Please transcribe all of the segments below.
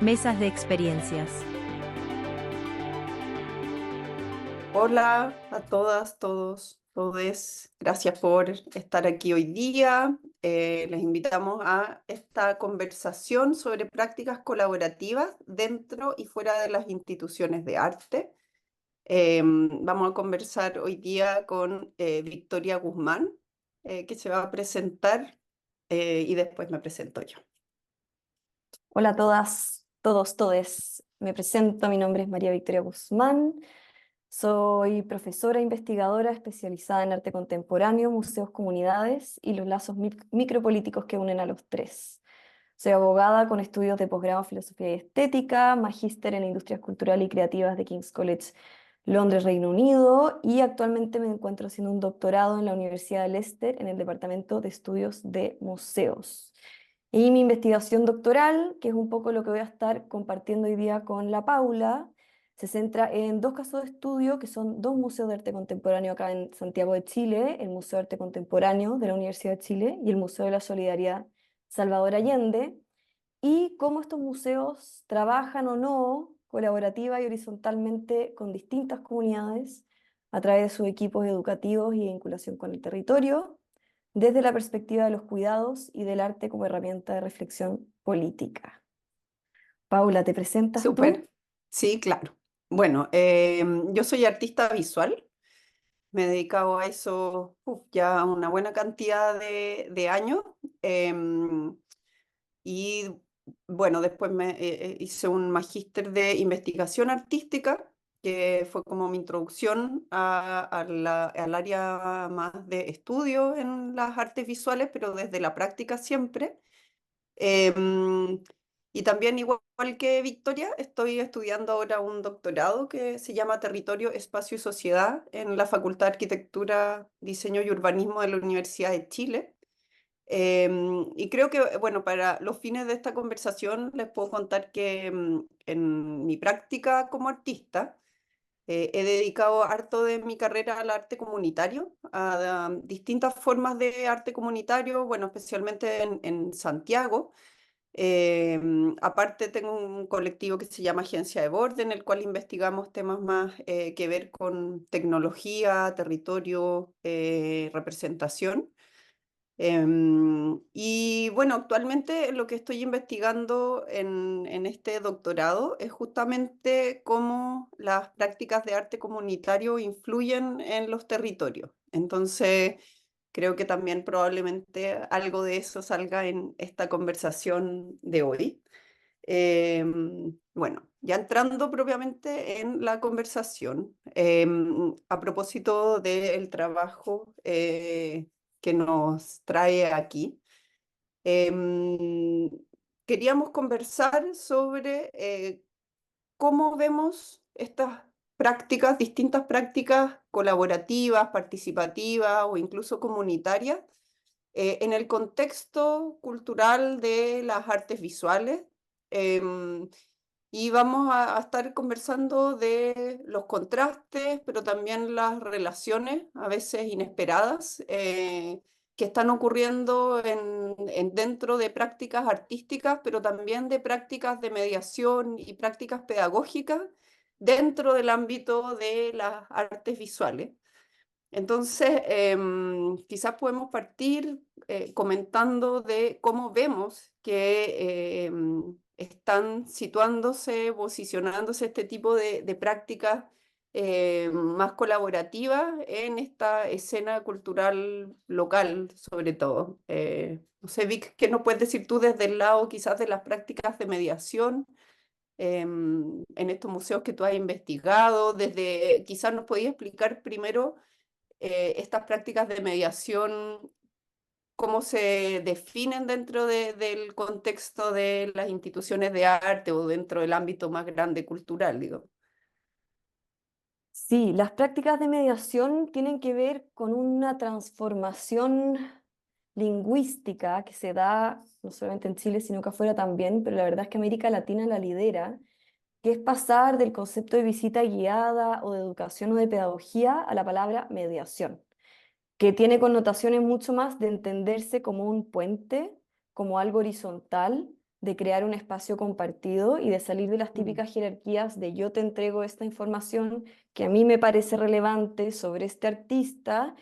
Mesas de experiencias. Hola a todas, todos, todes. Gracias por estar aquí hoy día. Les invitamos a esta conversación sobre prácticas colaborativas dentro y fuera de las instituciones de arte. Vamos a conversar hoy día con Victoria Guzmán, que se va a presentar y después me presento yo. Hola a todas, todos, todes. Me presento, mi nombre es María Victoria Guzmán. Soy profesora e investigadora especializada en arte contemporáneo, museos, comunidades y los lazos micropolíticos que unen a los tres. Soy abogada con estudios de posgrado en filosofía y estética, magíster en industrias culturales y creativas de King's College, Londres, Reino Unido, y actualmente me encuentro haciendo un doctorado en la Universidad de Leicester en el Departamento de Estudios de Museos. Y mi investigación doctoral, que es un poco lo que voy a estar compartiendo hoy día con la Paula, se centra en dos casos de estudio que son dos museos de arte contemporáneo acá en Santiago de Chile, el Museo de Arte Contemporáneo de la Universidad de Chile y el Museo de la Solidaridad Salvador Allende, y cómo estos museos trabajan o no colaborativa y horizontalmente con distintas comunidades a través de sus equipos educativos y de vinculación con el territorio, desde la perspectiva de los cuidados y del arte como herramienta de reflexión política. Paula, ¿te presentas tú? Súper, sí, claro. Bueno, yo soy artista visual. Me he dedicado a eso ya una buena cantidad de años. em, y bueno, después hice un magíster de investigación artística, que fue como mi introducción al área más de estudio en las artes visuales, pero desde la práctica siempre. Em, y también, igual que Victoria, estoy estudiando ahora un doctorado que se llama Territorio, Espacio y Sociedad en la Facultad de Arquitectura, Diseño y Urbanismo de la Universidad de Chile. Y creo que, bueno, para los fines de esta conversación les puedo contar que en mi práctica como artista he dedicado harto de mi carrera al arte comunitario, a distintas formas de arte comunitario, bueno, especialmente en Santiago. Aparte tengo un colectivo que se llama Agencia de Borde, en el cual investigamos temas más que ver con tecnología, territorio, representación. Y bueno, actualmente lo que estoy investigando en este doctorado es justamente cómo las prácticas de arte comunitario influyen en los territorios. Entonces, creo que también probablemente algo de eso salga en esta conversación de hoy. Bueno, ya entrando propiamente en la conversación, a propósito del trabajo que nos trae aquí, em, queríamos conversar sobre cómo vemos estas prácticas, distintas prácticas colaborativas, participativas o incluso comunitarias en el contexto cultural de las artes visuales. em, y vamos a estar conversando de los contrastes, pero también las relaciones, a veces inesperadas, que están ocurriendo dentro de prácticas artísticas, pero también de prácticas de mediación y prácticas pedagógicas dentro del ámbito de las artes visuales. Entonces, quizás podemos partir comentando de cómo vemos que están situándose, posicionándose este tipo de prácticas más colaborativas en esta escena cultural local, sobre todo. No sé, Vic, ¿qué nos puedes decir tú desde el lado quizás de las prácticas de mediación en estos museos que tú has investigado? Desde, quizás nos podías explicar primero estas prácticas de mediación, cómo se definen dentro del contexto de las instituciones de arte o dentro del ámbito más grande cultural, digo. Sí, las prácticas de mediación tienen que ver con una transformación lingüística que se da no solamente en Chile, sino que afuera también, pero la verdad es que América Latina la lidera, que es pasar del concepto de visita guiada o de educación o de pedagogía a la palabra mediación, que tiene connotaciones mucho más de entenderse como un puente, como algo horizontal, de crear un espacio compartido y de salir de las Mm, típicas jerarquías de yo te entrego esta información que a mí me parece relevante sobre este artista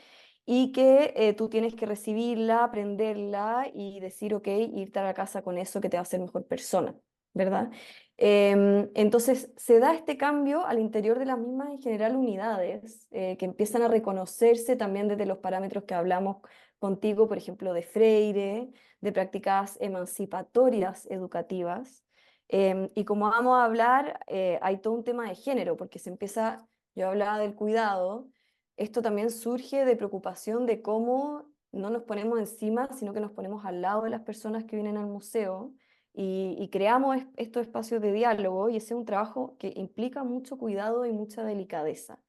y que tú tienes que recibirla, aprenderla y decir, ok, irte a la casa con eso que te va a hacer mejor persona, ¿verdad? Entonces se da este cambio al interior de las mismas en general unidades que empiezan a reconocerse también desde los parámetros que hablamos contigo, por ejemplo, de Freire, de prácticas emancipatorias educativas. Y como vamos a hablar, hay todo un tema de género, porque se empieza, yo hablaba del cuidado, esto también surge de preocupación de cómo no nos ponemos encima, sino que nos ponemos al lado de las personas que vienen al museo y creamos estos espacios de diálogo y ese es un trabajo que implica mucho cuidado y mucha delicadeza.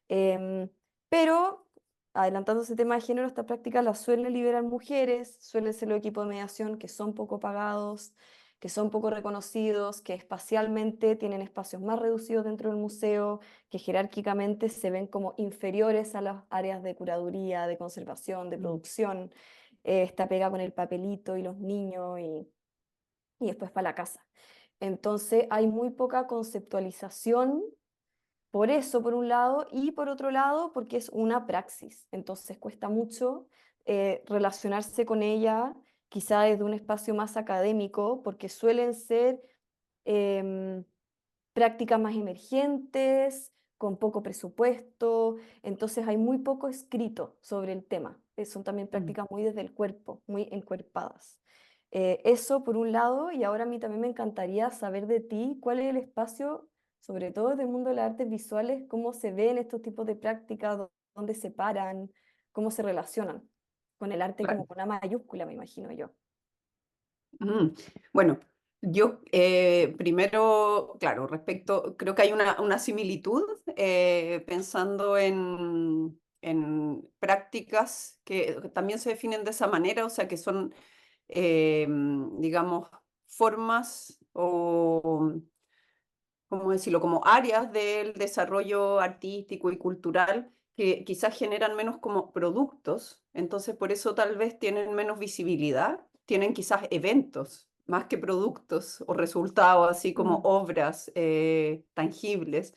Em, pero, adelantando ese tema de género, esta práctica la suelen liberar mujeres, suelen ser los equipos de mediación que son poco pagados, que son poco reconocidos, que espacialmente tienen espacios más reducidos dentro del museo, que jerárquicamente se ven como inferiores a las áreas de curaduría, de conservación, de mm, producción. Esta pega con el papelito y los niños y después para la casa. Entonces hay muy poca conceptualización por eso, por un lado, y por otro lado, porque es una praxis. Entonces cuesta mucho relacionarse con ella, quizá desde un espacio más académico, porque suelen ser em, prácticas más emergentes, con poco presupuesto, entonces hay muy poco escrito sobre el tema. Son también mm. prácticas muy desde el cuerpo, muy encuerpadas. Eso por un lado, y ahora a mí también me encantaría saber de ti cuál es el espacio, sobre todo del mundo de las artes visuales, cómo se ven estos tipos de prácticas, dónde se paran, cómo se relacionan con el arte como Claro. con una mayúscula, me imagino yo. Mm, Bueno, yo primero, claro, respecto, creo que hay una similitud pensando en prácticas que también se definen de esa manera, o sea, que son, digamos, formas o, ¿cómo decirlo?, como áreas del desarrollo artístico y cultural que quizás generan menos como productos, entonces por eso tal vez tienen menos visibilidad, tienen quizás eventos más que productos o resultados, así como Mm, obras tangibles.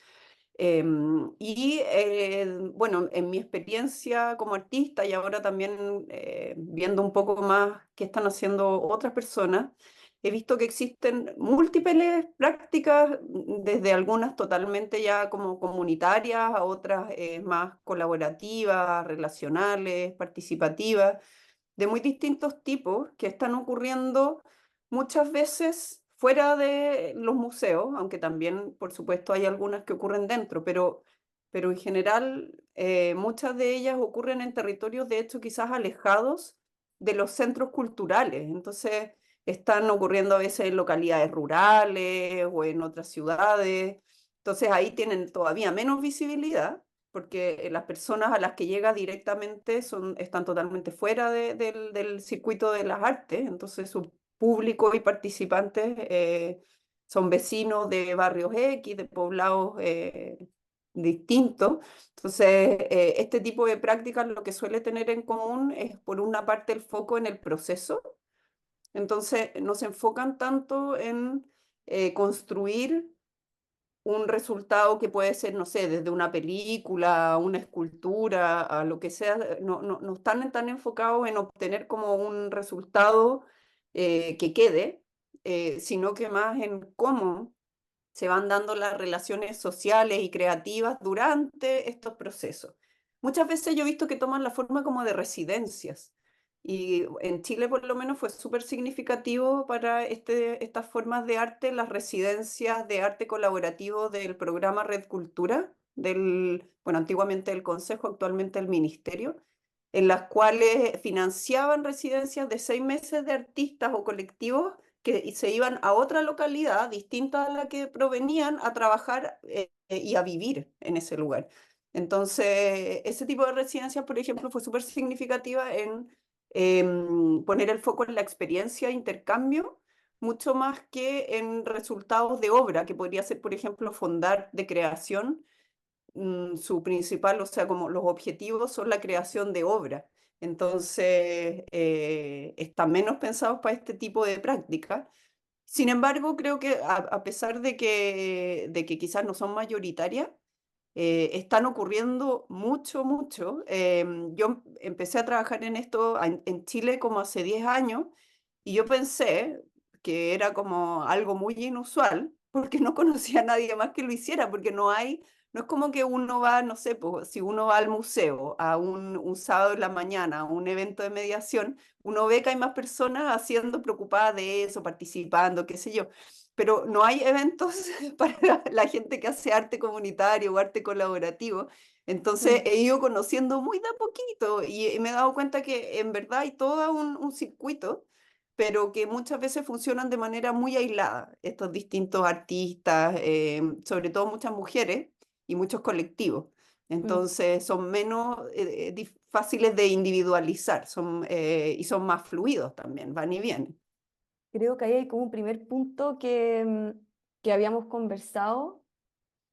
Bueno, en mi experiencia como artista y ahora también viendo un poco más qué están haciendo otras personas, he visto que existen múltiples prácticas, desde algunas totalmente ya como comunitarias, a otras más colaborativas, relacionales, participativas, de muy distintos tipos que están ocurriendo muchas veces fuera de los museos, aunque también, por supuesto, hay algunas que ocurren dentro, pero en general muchas de ellas ocurren en territorios, de hecho, quizás alejados de los centros culturales. Entonces, están ocurriendo a veces en localidades rurales o en otras ciudades. Entonces, ahí tienen todavía menos visibilidad porque las personas a las que llega directamente están totalmente fuera del circuito de las artes, entonces su público y participantes son vecinos de barrios X, de poblados distintos. Entonces, este tipo de prácticas lo que suele tener en común es, por una parte, el foco en el proceso, entonces no se enfocan tanto en construir un resultado que puede ser, no sé, desde una película, una escultura, a lo que sea, no están tan enfocados en obtener como un resultado que quede, sino que más en cómo se van dando las relaciones sociales y creativas durante estos procesos. Muchas veces yo he visto que toman la forma como de residencias. Y en Chile por lo menos fue súper significativo para estas formas de arte, las residencias de arte colaborativo del programa Red Cultura, bueno, antiguamente el Consejo, actualmente el Ministerio, en las cuales financiaban residencias de 6 meses de artistas o colectivos que se iban a otra localidad distinta a la que provenían a trabajar y a vivir en ese lugar. Entonces, ese tipo de residencias, por ejemplo, fue súper significativa en poner el foco en la experiencia de intercambio, mucho más que en resultados de obra, que podría ser, por ejemplo, fondar de creación. Su principal, o sea, como los objetivos son la creación de obra. Entonces, están menos pensados para este tipo de práctica. Sin embargo, creo que a pesar de que quizás no son mayoritarias, están ocurriendo mucho, mucho. Yo empecé a trabajar en esto en Chile como hace 10 años y yo pensé que era como algo muy inusual porque no conocía a nadie más que lo hiciera, porque no hay, no es como que uno va, no sé, pues, si uno va al museo a un sábado en la mañana, a un evento de mediación, uno ve que hay más personas haciendo, preocupadas de eso, participando, qué sé yo, pero no hay eventos para la gente que hace arte comunitario o arte colaborativo. Entonces Mm, he ido conociendo muy de a poquito y me he dado cuenta que en verdad hay todo un circuito, pero que muchas veces funcionan de manera muy aislada, estos distintos artistas, sobre todo muchas mujeres y muchos colectivos. mm. Entonces son menos fáciles de individualizar y son más fluidos también, van y vienen. Creo que ahí hay como un primer punto que habíamos conversado,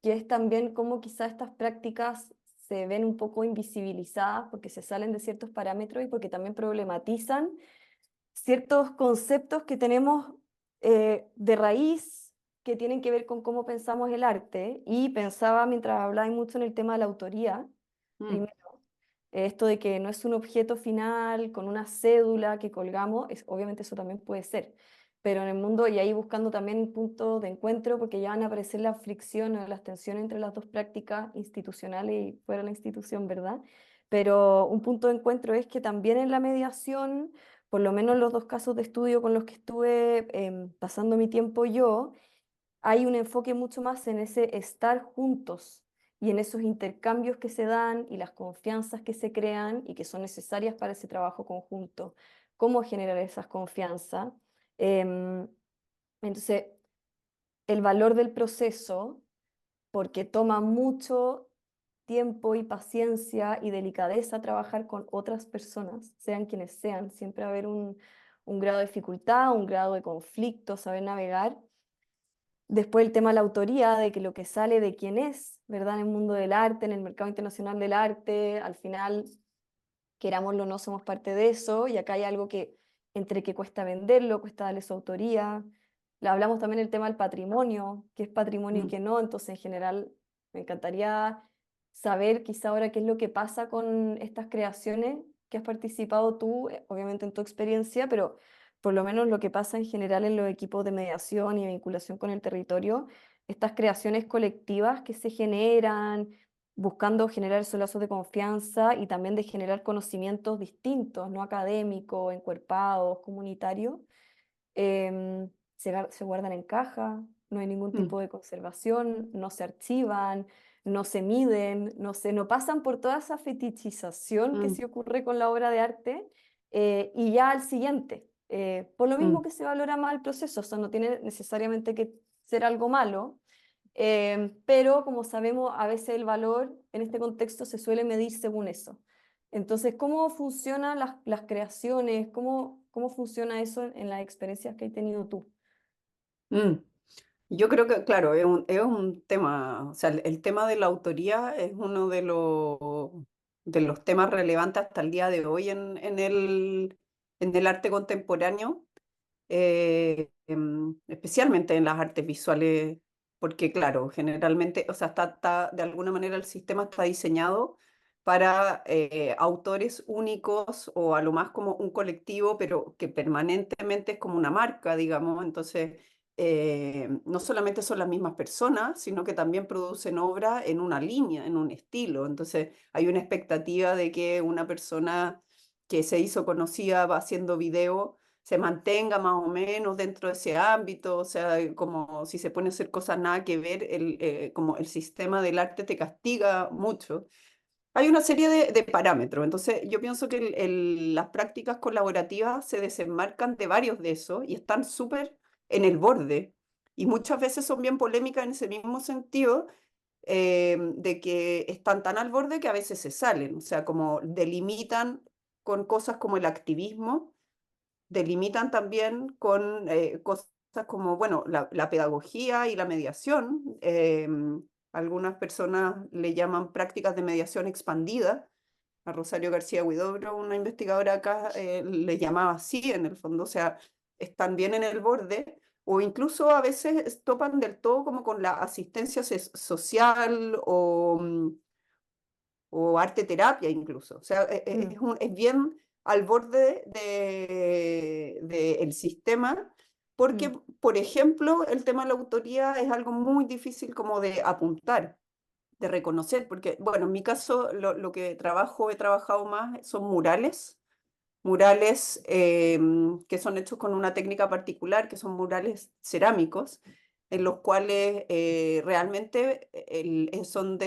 que es también cómo quizás estas prácticas se ven un poco invisibilizadas porque se salen de ciertos parámetros y porque también problematizan ciertos conceptos que tenemos de raíz que tienen que ver con cómo pensamos el arte. Y pensaba mientras hablaba mucho en el tema de la autoría, Mm, primero, esto de que no es un objeto final con una cédula que colgamos, obviamente eso también puede ser, pero en el mundo, y ahí buscando también puntos de encuentro, porque ya van a aparecer las fricciones, las tensiones entre las dos prácticas institucionales y fuera de la institución, ¿verdad? Pero un punto de encuentro es que también en la mediación, por lo menos en los dos casos de estudio con los que estuve pasando mi tiempo yo, hay un enfoque mucho más en ese estar juntos y en esos intercambios que se dan y las confianzas que se crean y que son necesarias para ese trabajo conjunto. ¿Cómo generar esas confianzas? Em, entonces, el valor del proceso, porque toma mucho tiempo y paciencia y delicadeza trabajar con otras personas, sean quienes sean, siempre va a haber un grado de dificultad, un grado de conflicto, saber navegar. Después el tema de la autoría, de que lo que sale de quién es, ¿verdad? En el mundo del arte, en el mercado internacional del arte, al final, querámoslo o no, somos parte de eso, y acá hay algo que, entre que cuesta venderlo, cuesta darle su autoría. Hablamos también del tema del patrimonio, qué es patrimonio y mm, qué no, entonces en general me encantaría saber quizá ahora qué es lo que pasa con estas creaciones que has participado tú, obviamente en tu experiencia, pero por lo menos lo que pasa en general en los equipos de mediación y vinculación con el territorio, estas creaciones colectivas que se generan, buscando generar esos lazos de confianza y también de generar conocimientos distintos, no académicos, encuerpados, comunitarios, se guardan en caja, no hay ningún mm, tipo de conservación, no se archivan, no se miden, no pasan por toda esa fetichización que mm, se ocurre con la obra de arte y ya al siguiente. Por lo mismo mm, que se valora más el proceso, o sea, no tiene necesariamente que ser algo malo, pero como sabemos, a veces el valor en este contexto se suele medir según eso. Entonces, ¿cómo funcionan las creaciones? ¿Cómo funciona eso en las experiencias que has tenido tú? mm. Yo creo que, claro, es un tema, o sea, el tema de la autoría es uno de los temas relevantes hasta el día de hoy en el arte contemporáneo, especialmente en las artes visuales, porque, claro, generalmente, o sea, de alguna manera el sistema está diseñado para autores únicos o a lo más como un colectivo, pero que permanentemente es como una marca, digamos, entonces no solamente son las mismas personas, sino que también producen obra en una línea, en un estilo. Entonces hay una expectativa de que una persona que se hizo conocida va haciendo video se mantenga más o menos dentro de ese ámbito, o sea, como si se pone a hacer cosas nada que ver, como el sistema del arte te castiga mucho. Hay una serie de parámetros, entonces yo pienso que las prácticas colaborativas se desenmarcan de varios de esos y están súper en el borde. Y muchas veces son bien polémicas en ese mismo sentido, de que están tan al borde que a veces se salen, o sea, como delimitan con cosas como el activismo, delimitan también con cosas como, bueno, la pedagogía y la mediación. Algunas personas le llaman prácticas de mediación expandida. A Rosario García Huidobro, una investigadora acá, le llamaba así en el fondo, o sea, están bien en el borde, o incluso a veces topan del todo como con la asistencia social o arte terapia incluso. O sea, Mm, es bien al borde el sistema, porque, mm, por ejemplo, el tema de la autoría es algo muy difícil como de apuntar, de reconocer, porque, bueno, en mi caso lo que he trabajado más son murales. Murales que son hechos con una técnica particular, que son murales cerámicos, en los cuales realmente son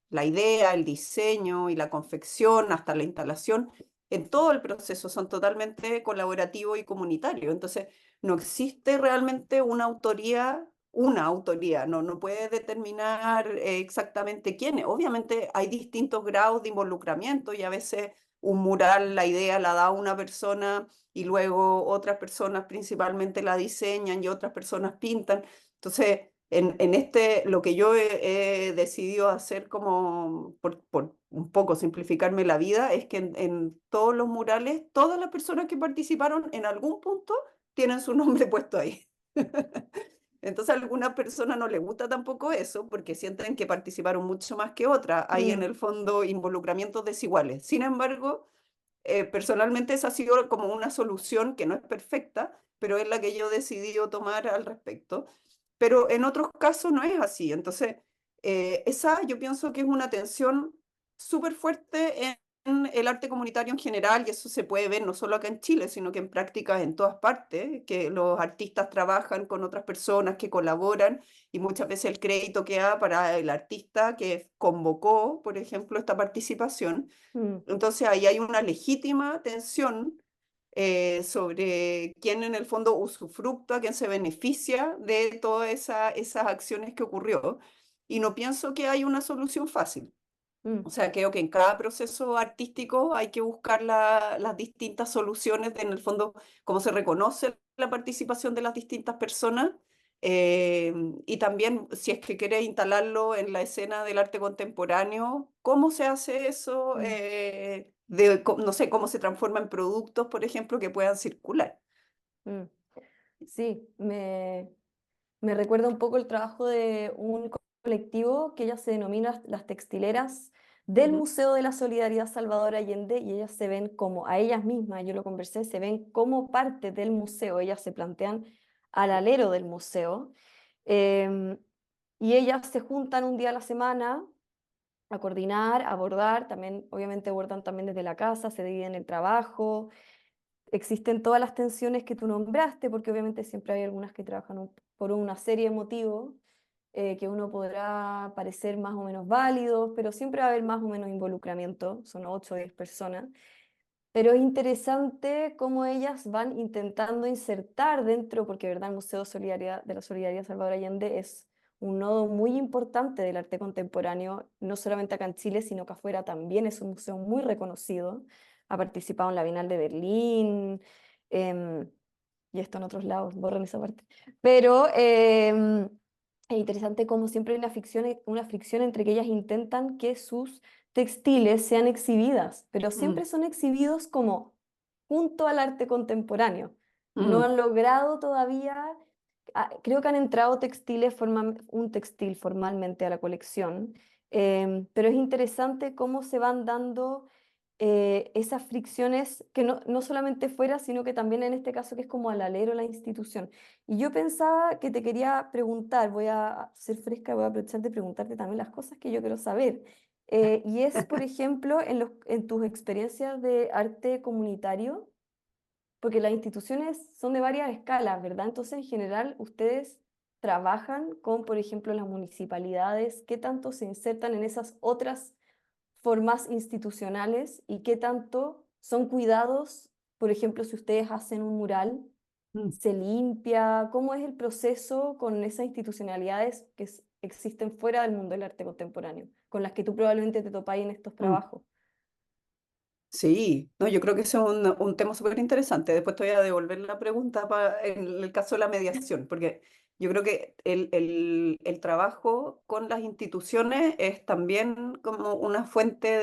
la idea, el diseño y la confección hasta la instalación, en todo el proceso son totalmente colaborativo y comunitario. Entonces, no existe realmente una autoría, no puede determinar exactamente quién es. Obviamente hay distintos grados de involucramiento y a veces un mural, la idea la da una persona y luego otras personas principalmente la diseñan y otras personas pintan. Entonces, lo que yo he decidido hacer como por un poco simplificarme la vida es que en todos los murales, todas las personas que participaron en algún punto tienen su nombre puesto ahí. Entonces a algunas personas no les gusta tampoco eso porque sienten que participaron mucho más que otras. Hay en mm, el fondo involucramientos desiguales. Sin embargo, personalmente esa ha sido como una solución que no es perfecta, pero es la que yo he decidido tomar al respecto. Pero en otros casos no es así. Entonces, esa yo pienso que es una tensión súper fuerte en el arte comunitario en general, y eso se puede ver no solo acá en Chile, sino que en prácticas en todas partes, que los artistas trabajan con otras personas que colaboran y muchas veces el crédito queda para el artista que convocó, por ejemplo, esta participación. mm, Entonces ahí hay una legítima tensión sobre quién en el fondo usufructúa, quién se beneficia de todas esas acciones que ocurrió. Y no pienso que hay una solución fácil. mm, O sea, creo que en cada proceso artístico hay que buscar las distintas soluciones en el fondo, cómo se reconoce la participación de las distintas personas. eh, y también, si es que quiere instalarlo en la escena del arte contemporáneo, cómo se hace eso, mm, no sé, cómo se transforma en productos, por ejemplo, que puedan circular. mm. Sí, me recuerda un poco el trabajo de un colectivo que ellas se denominan las textileras del Ujú, Museo de la Solidaridad Salvador Allende, y ellas se ven como a ellas mismas, yo lo conversé, se ven como parte del museo, ellas se plantean al alero del museo, em, y ellas se juntan un día a la semana a coordinar, a abordar, también obviamente abordan también desde la casa, se dividen el trabajo. Existen todas las tensiones que tú nombraste, porque obviamente siempre hay algunas que trabajan por una serie de motivos que uno podrá parecer más o menos válidos, pero siempre va a haber más o menos involucramiento, son 8 o 10 personas. Pero es interesante cómo ellas van intentando insertar dentro, porque verdad, el Museo de la Solidaridad Salvador Allende es un nodo muy importante del arte contemporáneo, no solamente acá en Chile, sino que afuera también es un museo muy reconocido. Ha participado en la Bienal de Berlín, em, y esto en otros lados, borren esa parte. Pero es interesante cómo siempre hay una fricción entre que ellas intentan que sus textiles sean exhibidas, pero mm, siempre son exhibidos como junto al arte contemporáneo. No mm, han logrado todavía, creo que han entrado un textil formalmente a la colección, pero es interesante cómo se van dando esas fricciones que no solamente fuera, sino que también en este caso que es como al alero de la institución. Y yo pensaba que te quería preguntar, voy a ser fresca, voy a aprovechar de preguntarte también las cosas que yo quiero saber. Y es, por ejemplo, en tus experiencias de arte comunitario, porque las instituciones son de varias escalas, ¿verdad? Entonces, en general, ustedes trabajan con, por ejemplo, las municipalidades, ¿qué tanto se insertan en esas otras formas institucionales y qué tanto son cuidados? Por ejemplo, si ustedes hacen un mural, mm, se limpia, ¿cómo es el proceso con esas institucionalidades que existen fuera del mundo del arte contemporáneo, con las que tú probablemente te topáis en estos mm. trabajos? Sí, no, yo creo que ese es un tema súper interesante. Después te voy a devolver la pregunta en el caso de la mediación, porque yo creo que el trabajo con las instituciones es también como una fuente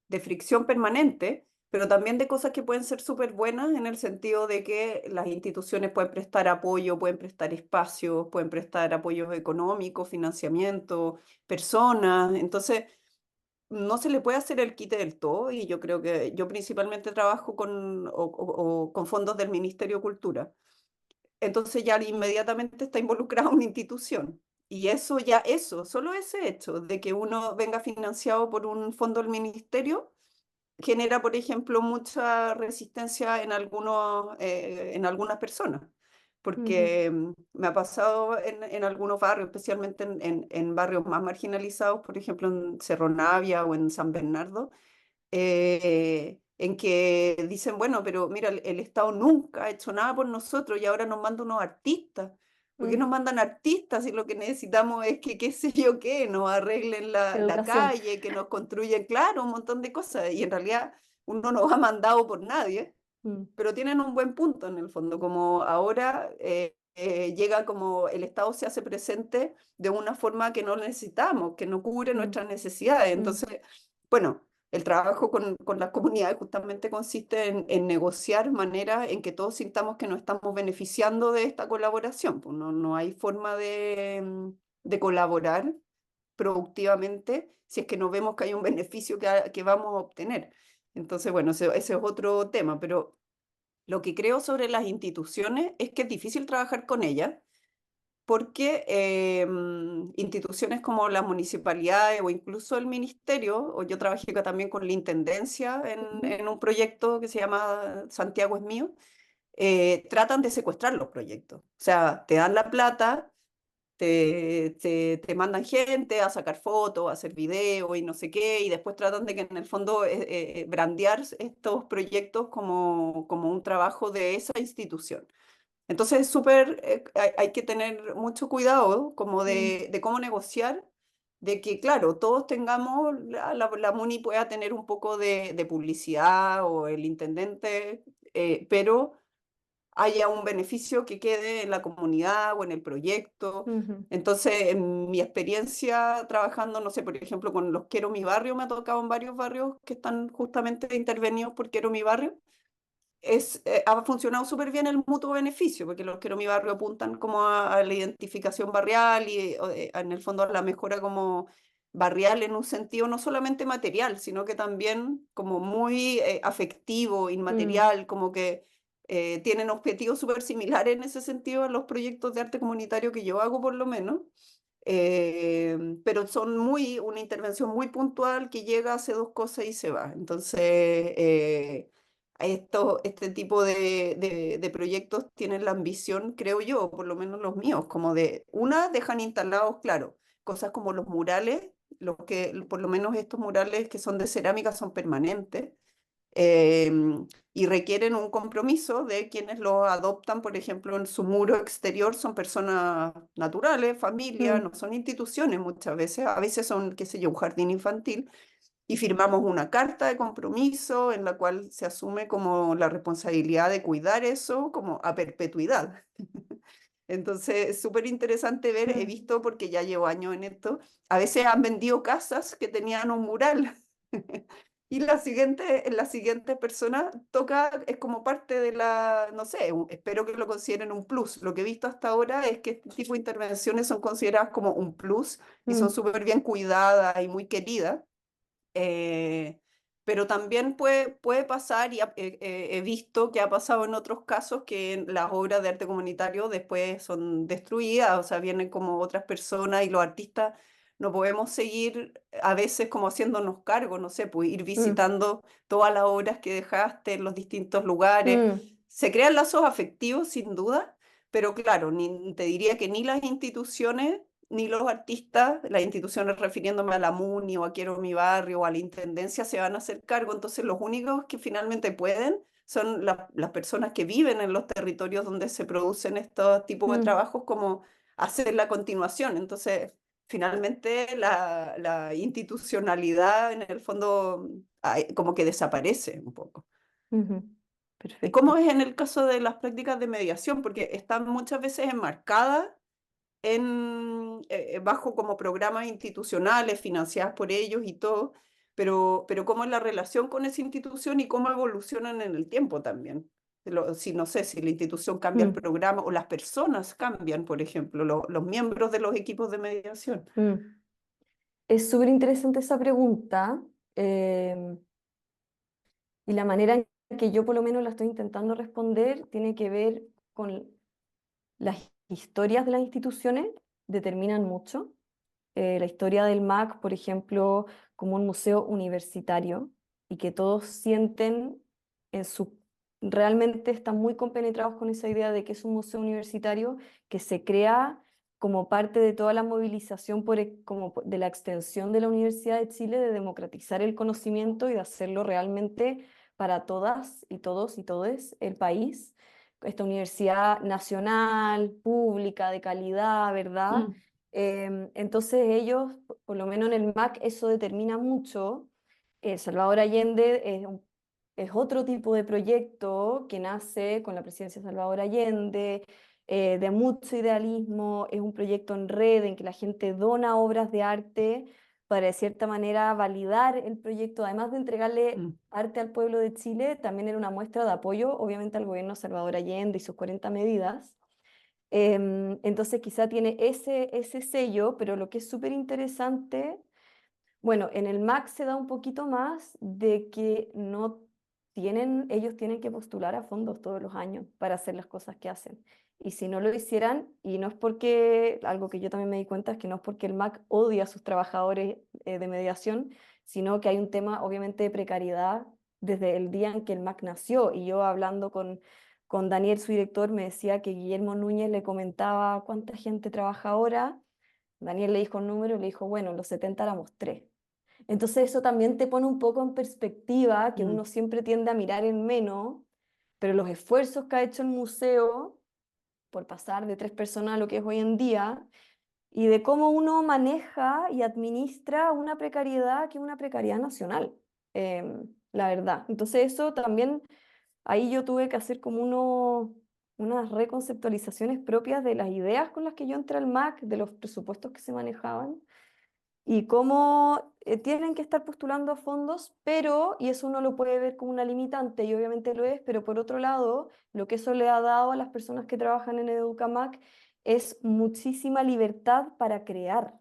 de fricción permanente, pero también de cosas que pueden ser súper buenas en el sentido de que las instituciones pueden prestar apoyo, pueden prestar espacios, pueden prestar apoyos económicos, financiamiento, personas. Entonces, no se le puede hacer el quite del todo y yo creo que yo principalmente trabajo o con fondos del Ministerio de Cultura. Entonces ya inmediatamente está involucrada una institución. Y eso ya, eso, solo ese hecho de que uno venga financiado por un fondo del ministerio genera, por ejemplo, mucha resistencia en algunas personas. Ujú, Porque me ha pasado en algunos barrios, especialmente en barrios más marginalizados, por ejemplo en Cerro Navia o en San Bernardo, en que dicen, bueno, pero mira, el Estado nunca ha hecho nada por nosotros y ahora nos manda unos artistas. ¿Por qué mm. nos mandan artistas si lo que necesitamos es que, qué sé yo qué, nos arreglen la Educación. calle, que nos construyen, claro, un montón de cosas? Y en realidad uno no ha mandado por nadie, Mm, pero tienen un buen punto en el fondo, como ahora llega como el Estado se hace presente de una forma que no necesitamos, que no cubre mm, nuestras necesidades. mm, Entonces, bueno, el trabajo con las comunidades justamente consiste en negociar maneras en que todos sintamos que nos estamos beneficiando de esta colaboración. Pues no, no hay forma de colaborar productivamente si es que no vemos que hay un beneficio que vamos a obtener. Entonces, bueno, ese es otro tema, pero lo que creo sobre las instituciones es que es difícil trabajar con ellas porque instituciones como las municipalidades o incluso el ministerio, o yo trabajé acá también con la intendencia ujú, en un proyecto que se llama Santiago es mío, tratan de secuestrar los proyectos. O sea, te dan la plata, te mandan gente a sacar fotos, a hacer videos y no sé qué, y después tratan de que en el fondo brandear estos proyectos como un trabajo de esa institución. Entonces es súper, hay que tener mucho cuidado como mm, de cómo negociar, de que claro, todos tengamos, la MUNI pueda tener un poco de publicidad o el intendente, pero haya un beneficio que quede en la comunidad o en el proyecto. ujú, Entonces, en mi experiencia trabajando, no sé, por ejemplo, con los Quiero Mi Barrio, me ha tocado en varios barrios que están justamente intervenidos por Quiero Mi Barrio. Ha funcionado súper bien el mutuo beneficio, porque los Quiero Mi Barrio apuntan como a la identificación barrial y en el fondo a la mejora como barrial en un sentido no solamente material, sino que también como muy afectivo, mm, inmaterial, como que tienen objetivos súper similares en ese sentido a los proyectos de arte comunitario que yo hago por lo menos, pero son una intervención muy puntual que llega, hace dos cosas y se va. Entonces, este tipo de proyectos tienen la ambición, creo yo, por lo menos los míos, como dejan instalados, claro, cosas como los murales, por lo menos estos murales que son de cerámica son permanentes, eh, y requieren un compromiso de quienes lo adoptan, por ejemplo, en su muro exterior son personas naturales, familias, mm, no son instituciones muchas veces, a veces son, qué sé yo, un jardín infantil, y firmamos una carta de compromiso en la cual se asume como la responsabilidad de cuidar eso como a perpetuidad. Entonces, es súper interesante ver, he mm, visto, porque ya llevo años en esto, a veces han vendido casas que tenían un mural. Y la siguiente persona toca, es como parte de no sé, espero que lo consideren un plus. Lo que he visto hasta ahora es que este tipo de intervenciones son consideradas como un plus y son mm, súper bien cuidadas y muy queridas. Eh, pero también puede pasar, y he visto que ha pasado en otros casos, que las obras de arte comunitario después son destruidas, o sea, vienen como otras personas y los artistas no podemos seguir a veces como haciéndonos cargo, no sé, pues ir mm, visitando todas las obras que dejaste en los distintos lugares. mm, Se crean lazos afectivos, sin duda, pero claro, te diría que ni las instituciones ni los artistas, las instituciones refiriéndome a la MUNI o a Quiero Mi Barrio o a la Intendencia se van a hacer cargo, entonces los únicos que finalmente pueden son las personas que viven en los territorios donde se producen estos tipos de mm, trabajos, como hacer la continuación. Entonces, finalmente la institucionalidad en el fondo como que desaparece un poco. ujú. ¿Y cómo Perfecto. es en el caso de las prácticas de mediación? Porque están muchas veces enmarcadas bajo como programas institucionales financiados por ellos y todo, pero cómo es la relación con esa institución y cómo evolucionan en el tiempo también. Si no sé, si la institución cambia el Mm, programa o las personas cambian, por ejemplo, los miembros de los equipos de mediación. mm. Es súper interesante esa pregunta, y la manera en que yo por lo menos la estoy intentando responder tiene que ver con las historias de las instituciones, determinan mucho. La historia del MAC, por ejemplo, como un museo universitario y que todos sienten en su... Realmente están muy compenetrados con esa idea de que es un museo universitario que se crea como parte de toda la movilización de la extensión de la Universidad de Chile de democratizar el conocimiento y de hacerlo realmente para todas y todos y todes el país. Esta universidad nacional, pública, de calidad, ¿verdad? Mm, Entonces ellos, por lo menos en el MAC, eso determina mucho. Salvador Allende es otro tipo de proyecto que nace con la presidencia de Salvador Allende, de mucho idealismo, es un proyecto en red en que la gente dona obras de arte para de cierta manera validar el proyecto, además de entregarle mm, arte al pueblo de Chile, también era una muestra de apoyo, obviamente, al gobierno de Salvador Allende y sus 40 medidas. Entonces quizá tiene ese sello, pero lo que es súper interesante, bueno, en el MAC se da un poquito más de que no tienen, ellos tienen que postular a fondos todos los años para hacer las cosas que hacen. Y si no lo hicieran, y no es porque, algo que yo también me di cuenta es que no es porque el MAC odia a sus trabajadores de mediación, sino que hay un tema obviamente de precariedad desde el día en que el MAC nació. Y yo hablando con Daniel, su director, me decía que Guillermo Núñez le comentaba cuánta gente trabaja ahora. Daniel le dijo un número y le dijo, bueno, en los 70 éramos tres. Entonces eso también te pone un poco en perspectiva, que mm, uno siempre tiende a mirar en menos, pero los esfuerzos que ha hecho el museo por pasar de tres personas a lo que es hoy en día, y de cómo uno maneja y administra una precariedad que es una precariedad nacional, la verdad. Entonces eso también, ahí yo tuve que hacer como unas reconceptualizaciones propias de las ideas con las que yo entré al MAC, de los presupuestos que se manejaban y cómo tienen que estar postulando a fondos, pero, y eso uno lo puede ver como una limitante, y obviamente lo es, pero por otro lado, lo que eso le ha dado a las personas que trabajan en Educamac es muchísima libertad para crear.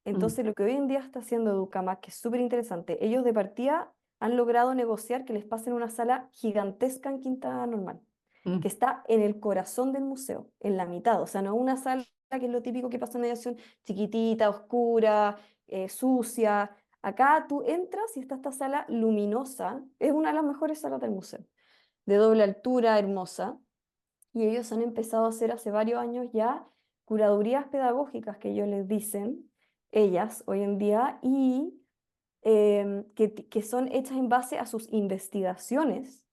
mm, Entonces, lo que hoy en día está haciendo Educamac, que es súper interesante, ellos de partida han logrado negociar que les pasen una sala gigantesca en Quinta Normal, que mm, está en el corazón del museo, en la mitad, o sea, no una sala que es lo típico que pasa en mediación, chiquitita, oscura, sucia. Acá tú entras y está esta sala luminosa, es una de las mejores salas del museo, de doble altura, hermosa, y ellos han empezado a hacer hace varios años ya curadurías pedagógicas que ellos les dicen, ellas hoy en día, y que son hechas en base a sus investigaciones.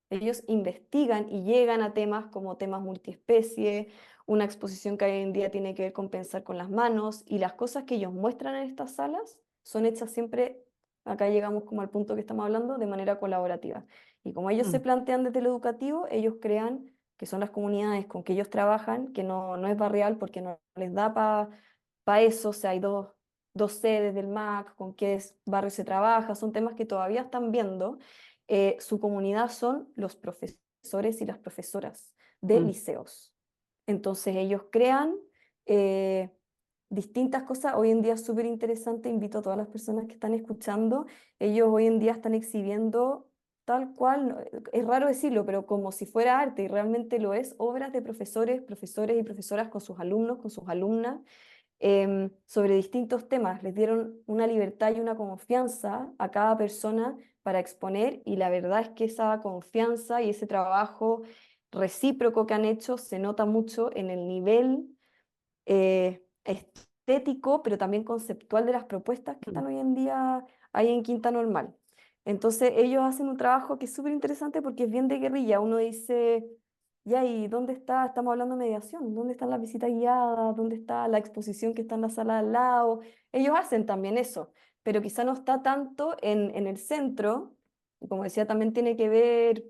Ellos investigan y llegan a temas como temas multiespecie, una exposición que hoy en día tiene que ver con pensar con las manos, y las cosas que ellos muestran en estas salas son hechas siempre, acá llegamos como al punto que estamos hablando, de manera colaborativa. Y como ellos se mm, plantean desde lo educativo, ellos crean que son las comunidades con que ellos trabajan, que no es barrial porque no les da para eso, o sea, hay dos sedes del MAC, con qué barrio se trabaja, son temas que todavía están viendo. Su comunidad son los profesores y las profesoras de mm, liceos. Entonces ellos crean eh, distintas cosas. Hoy en día es súper interesante, invito a todas las personas que están escuchando, ellos hoy en día están exhibiendo tal cual, es raro decirlo, pero como si fuera arte, y realmente lo es, obras de profesores, profesores y profesoras con sus alumnos, con sus alumnas, sobre distintos temas. Les dieron una libertad y una confianza a cada persona para exponer, y la verdad es que esa confianza y ese trabajo recíproco que han hecho se nota mucho en el nivel estético, pero también conceptual de las propuestas que mm, están hoy en día ahí en Quinta Normal. Entonces ellos hacen un trabajo que es súper interesante porque es bien de guerrilla. Uno dice, ya, ¿y dónde está? Estamos hablando de mediación. ¿Dónde están las visitas guiadas? ¿Dónde está la exposición que está en la sala al lado? Ellos hacen también eso, pero quizá no está tanto en el centro. Y como decía, también tiene que ver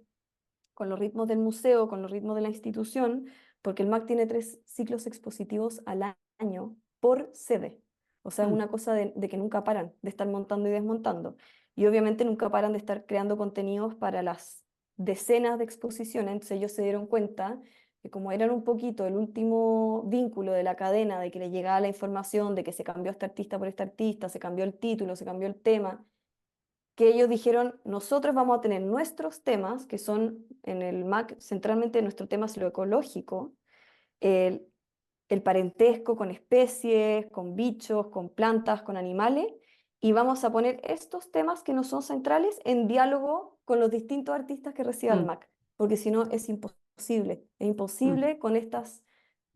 con los ritmos del museo, con los ritmos de la institución, porque el MAC tiene 3 ciclos expositivos al año por sede. O sea, es mm, una cosa de que nunca paran de estar montando y desmontando. y obviamente nunca paran de estar creando contenidos para las decenas de exposiciones, entonces ellos se dieron cuenta que como eran un poquito el último vínculo de la cadena, de que le llegaba la información, de que se cambió este artista por este artista, se cambió el título, se cambió el tema, que ellos dijeron, nosotros vamos a tener nuestros temas, que son en el MAC, centralmente nuestro tema es lo ecológico, el, el parentesco con especies, con bichos, con plantas, con animales, y vamos a poner estos temas que no son centrales en diálogo con los distintos artistas que reciba el Mm, MAC, porque si no es mm, imposible con estas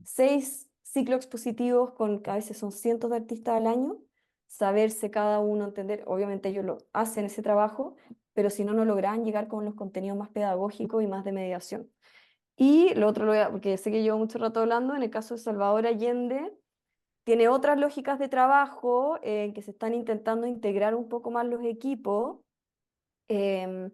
6 ciclos expositivos, con que a veces son cientos de artistas al año, saberse cada uno, entender, obviamente ellos lo hacen ese trabajo, pero si no, no logran llegar con los contenidos más pedagógicos y más de mediación. Y lo otro, porque sé que llevo mucho rato hablando, en el caso de Salvador Allende, tiene otras lógicas de trabajo en que se están intentando integrar un poco más los equipos. em,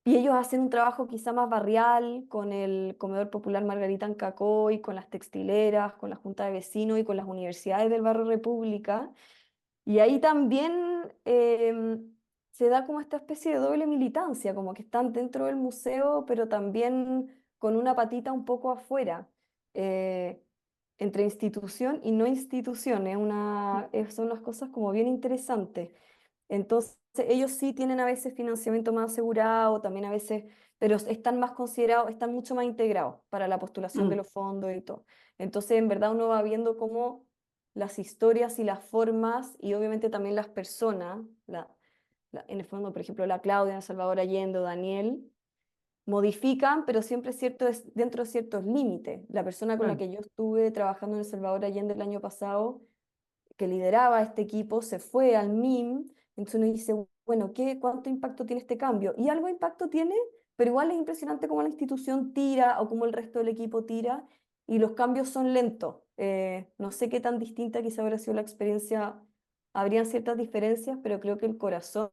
y ellos hacen un trabajo quizá más barrial con el Comedor Popular Margarita en Cacoy, con las textileras, con la Junta de Vecinos y con las universidades del barrio República. Y ahí también se da como esta especie de doble militancia, como que están dentro del museo, pero también con una patita un poco afuera, eh, entre institución y no institución. Son unas cosas como bien interesantes. Entonces, ellos sí tienen a veces financiamiento más asegurado, también a veces, pero están más considerados, están mucho más integrados para la postulación de mm, los fondos y todo. Entonces, en verdad uno va viendo cómo las historias y las formas y obviamente también las personas, en el fondo, por ejemplo, la Claudia, el Salvador Allende, o Daniel, modifican, pero siempre dentro de ciertos límites. La persona con la claro. que yo estuve trabajando en el Salvador Allende el año pasado, que lideraba este equipo, se fue al MIM, entonces uno dice, bueno, ¿cuánto impacto tiene este cambio? Y algo de impacto tiene, pero igual es impresionante cómo la institución tira o cómo el resto del equipo tira, y los cambios son lentos. No sé qué tan distinta quizá habrá sido la experiencia, habrían ciertas diferencias, pero creo que el corazón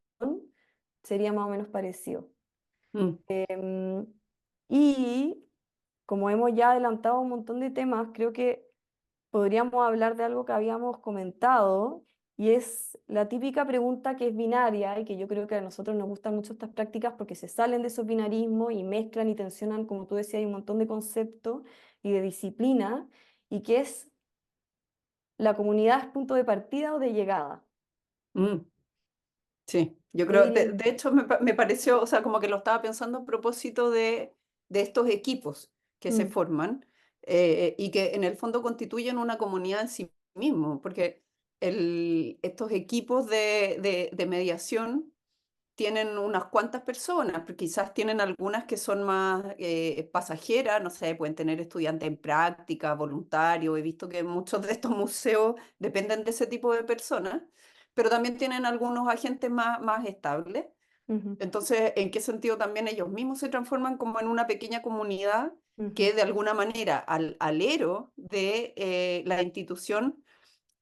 sería más o menos parecido. Mm, Em, y como hemos ya adelantado un montón de temas, creo que podríamos hablar de algo que habíamos comentado, y es la típica pregunta que es binaria y que yo creo que a nosotros nos gustan mucho estas prácticas porque se salen de esos binarismos y mezclan y tensionan, como tú decías, hay un montón de conceptos y de disciplina, y que es, ¿la comunidad es punto de partida o de llegada? mm. Sí, yo ¿Qué creo, dirías? de hecho me pareció, o sea, como que lo estaba pensando a propósito de estos equipos que se Mm, forman y que en el fondo constituyen una comunidad en sí mismo, porque estos equipos de mediación tienen unas cuantas personas, pero quizás tienen algunas que son más pasajeras, no sé, pueden tener estudiantes en práctica, voluntarios, he visto que muchos de estos museos dependen de ese tipo de personas, pero también tienen algunos agentes más estables. ujú, Entonces, ¿en qué sentido también ellos mismos se transforman como en una pequeña comunidad ujú, que de alguna manera al alero de la institución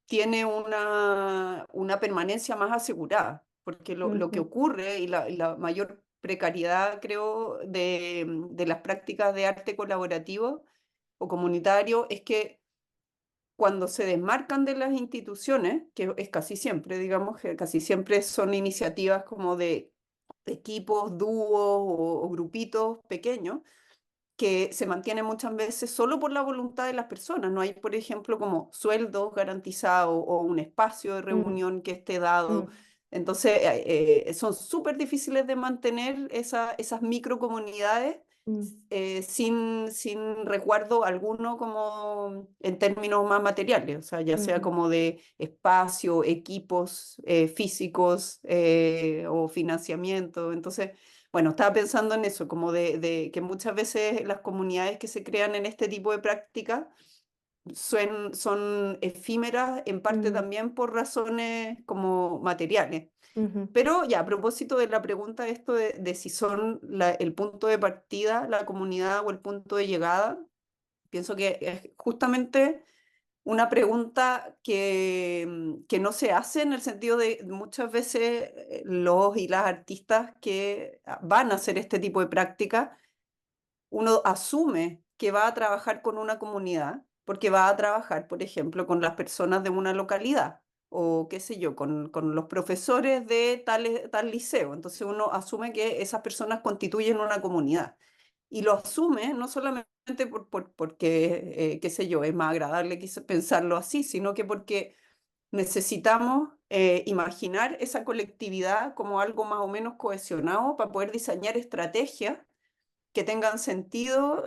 tiene una permanencia más asegurada, porque lo que ujú, ocurre y la mayor precariedad, creo, de las prácticas de arte colaborativo o comunitario es que cuando se desmarcan de las instituciones, que es casi siempre, digamos, que casi siempre son iniciativas como de equipos, dúos o grupitos pequeños, que se mantiene muchas veces solo por la voluntad de las personas. No hay, por ejemplo, como sueldos garantizados o un espacio de mm, reunión que esté dado. mm, Entonces, son súper difíciles de mantener esas microcomunidades mm, sin resguardo alguno como en términos más materiales, o sea, ya sea ujú, como de espacio, equipos físicos o financiamiento. Entonces, bueno, estaba pensando en eso, como de que muchas veces las comunidades que se crean en este tipo de prácticas son efímeras en parte mm, también por razones como materiales. ujú, Pero ya, a propósito de la pregunta esto de si son el punto de partida, la comunidad o el punto de llegada, pienso que es justamente una pregunta que no se hace en el sentido de muchas veces los y las artistas que van a hacer este tipo de práctica, uno asume que va a trabajar con una comunidad, porque va a trabajar, por ejemplo, con las personas de una localidad. o qué sé yo, con los profesores de tal liceo. Entonces uno asume que esas personas constituyen una comunidad. Y lo asume no solamente porque, qué sé yo, es más agradable pensarlo así, sino que porque necesitamos imaginar esa colectividad como algo más o menos cohesionado para poder diseñar estrategias que tengan sentido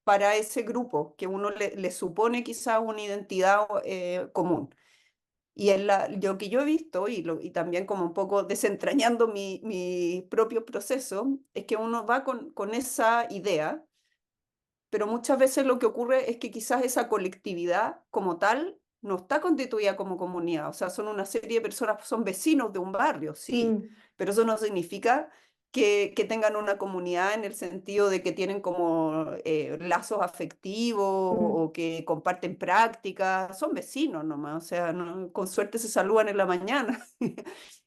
para ese grupo, que uno le supone quizás una identidad común. Y lo que yo he visto, y también como un poco desentrañando mi propio proceso, es que uno va con esa idea, pero muchas veces lo que ocurre es que quizás esa colectividad como tal no está constituida como comunidad, o sea, son una serie de personas, son vecinos de un barrio, sí, Mm, pero eso no significa que tengan una comunidad en el sentido de que tienen como lazos afectivos mm, o que comparten prácticas, son vecinos nomás, o sea, con suerte se saludan en la mañana.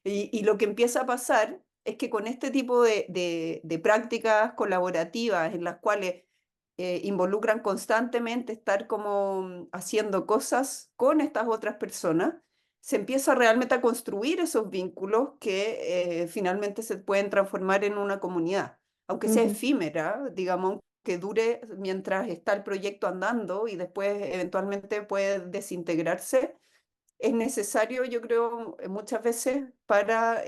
Y lo que empieza a pasar es que con este tipo de prácticas colaborativas en las cuales involucran constantemente estar como haciendo cosas con estas otras personas, se empieza realmente a construir esos vínculos que finalmente se pueden transformar en una comunidad, aunque sea ujú, efímera, digamos, que dure mientras está el proyecto andando y después eventualmente puede desintegrarse. Es necesario, yo creo, muchas veces para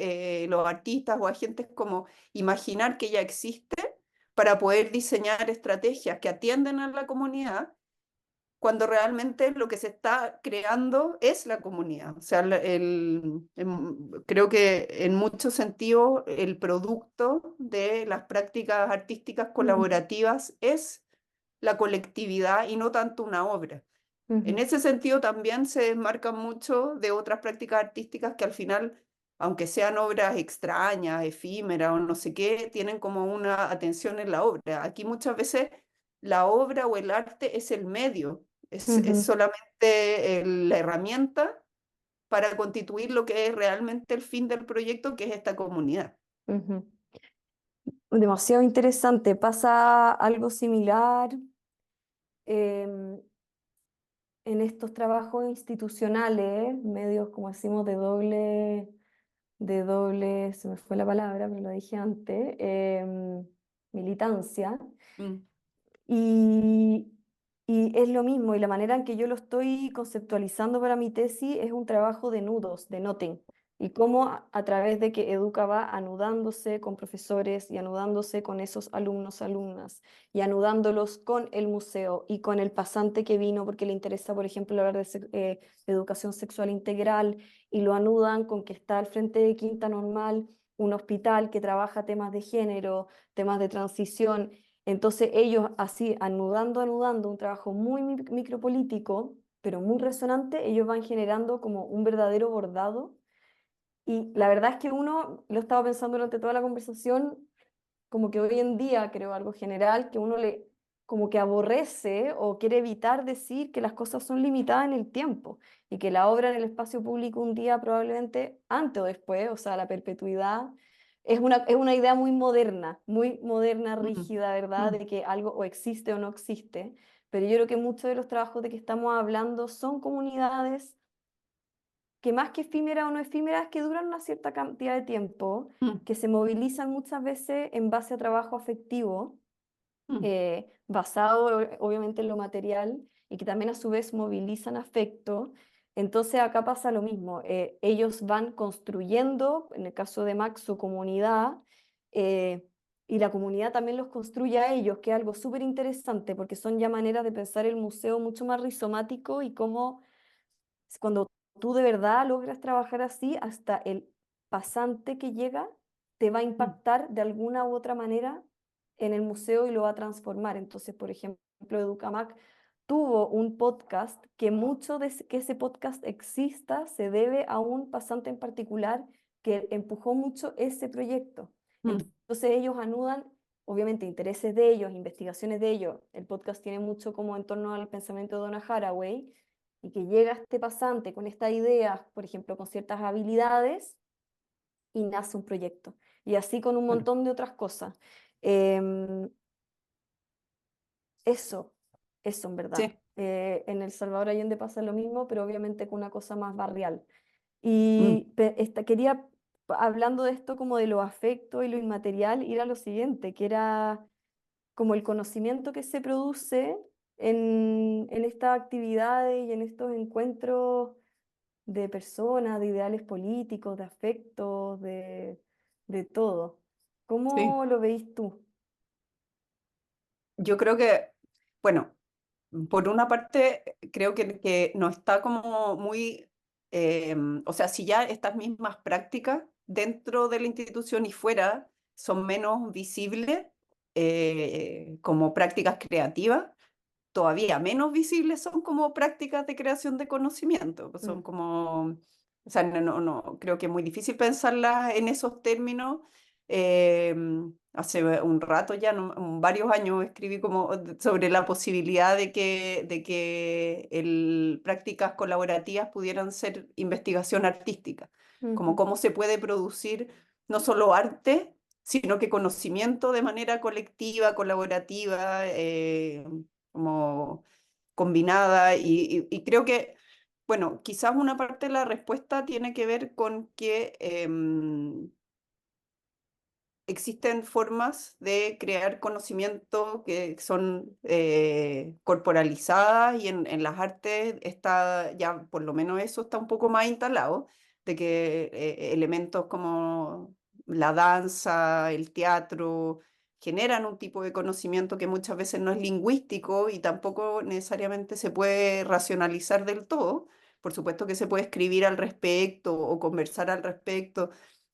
los artistas o agentes como imaginar que ya existe para poder diseñar estrategias que atienden a la comunidad cuando realmente lo que se está creando es la comunidad. O sea, creo que en muchos sentidos el producto de las prácticas artísticas ujú, colaborativas es la colectividad y no tanto una obra. En ujú, ese sentido también se desmarcan mucho de otras prácticas artísticas que al final, aunque sean obras extrañas, efímeras o no sé qué, tienen como una atención en la obra. Aquí muchas veces la obra o el arte es el medio, es ujú, solamente la herramienta para constituir lo que es realmente el fin del proyecto, que es esta comunidad. ujú. Demasiado interesante. Pasa algo similar em, en estos trabajos institucionales, medios, como decimos, se me fue la palabra, pero lo dije antes, militancia. Mm, Y, y es lo mismo, y la manera en que yo lo estoy conceptualizando para mi tesis es un trabajo de nudos, de knotting, y cómo a través de que Educa va anudándose con profesores y anudándose con esos alumnos, alumnas, y anudándolos con el museo y con el pasante que vino porque le interesa, por ejemplo, hablar de educación sexual integral, y lo anudan con que está al frente de Quinta Normal, un hospital que trabaja temas de género, temas de transición. Entonces ellos así, anudando, anudando, un trabajo muy micropolítico, pero muy resonante, ellos van generando como un verdadero bordado. Y la verdad es que uno, lo estaba pensando durante toda la conversación, como que hoy en día creo algo general, que uno le como que aborrece o quiere evitar decir que las cosas son limitadas en el tiempo y que la obra en el espacio público un día probablemente antes o después, o sea, la perpetuidad, es una idea muy moderna, mm, rígida, ¿verdad? mm, De que algo o existe o no existe. Pero yo creo que muchos de los trabajos de que estamos hablando son comunidades que más que efímeras o no efímeras, que duran una cierta cantidad de tiempo, mm, que se movilizan muchas veces en base a trabajo afectivo, mm, basado obviamente en lo material, y que también a su vez movilizan afecto. Entonces acá pasa lo mismo, ellos van construyendo, en el caso de Max, su comunidad, eh, y la comunidad también los construye a ellos, que es algo súper interesante, porque son ya maneras de pensar el museo mucho más rizomático y cómo cuando tú de verdad logras trabajar así, hasta el pasante que llega te va a mm, impactar de alguna u otra manera en el museo y lo va a transformar. Entonces, por ejemplo, Educamac tuvo un podcast que mucho de que ese podcast exista se debe a un pasante en particular que empujó mucho ese proyecto. mm, Entonces ellos anudan, obviamente, intereses de ellos, investigaciones de ellos. El podcast tiene mucho como en torno al pensamiento de Donna Haraway, y que llega este pasante con estas ideas, por ejemplo, con ciertas habilidades, y nace un proyecto. Y así con un claro. montón de otras cosas. Em, eso, eso en Sí. verdad. En El Salvador Allende pasa lo mismo, pero obviamente con una cosa más barrial. Mm, Y quería, hablando de esto como de lo afecto y lo inmaterial, ir a lo siguiente, que era como el conocimiento que se produce en estas actividades y en estos encuentros de personas, de ideales políticos, de afectos, de todo. sí, ¿Cómo lo veis tú? yo creo que, bueno, por una parte, creo que no está como muy, o sea, si ya estas mismas prácticas dentro de la institución y fuera son menos visibles como prácticas creativas, todavía menos visibles son como prácticas de creación de conocimiento, pues son Mm, como, o sea, creo que es muy difícil pensarlas en esos términos. Hace un rato ya, varios años, escribí como sobre la posibilidad de que prácticas colaborativas pudieran ser investigación artística, como ujú, cómo se puede producir no solo arte, sino que conocimiento de manera colectiva, colaborativa, como combinada y creo que, bueno, quizás una parte de la respuesta tiene que ver con que existen formas de crear conocimiento que son corporalizadas y en las artes está ya, por lo menos eso está un poco más instalado, de que elementos como la danza, el teatro, generan un tipo de conocimiento que muchas veces no es lingüístico y tampoco necesariamente se puede racionalizar del todo. Por supuesto que se puede escribir al respecto o conversar al respecto,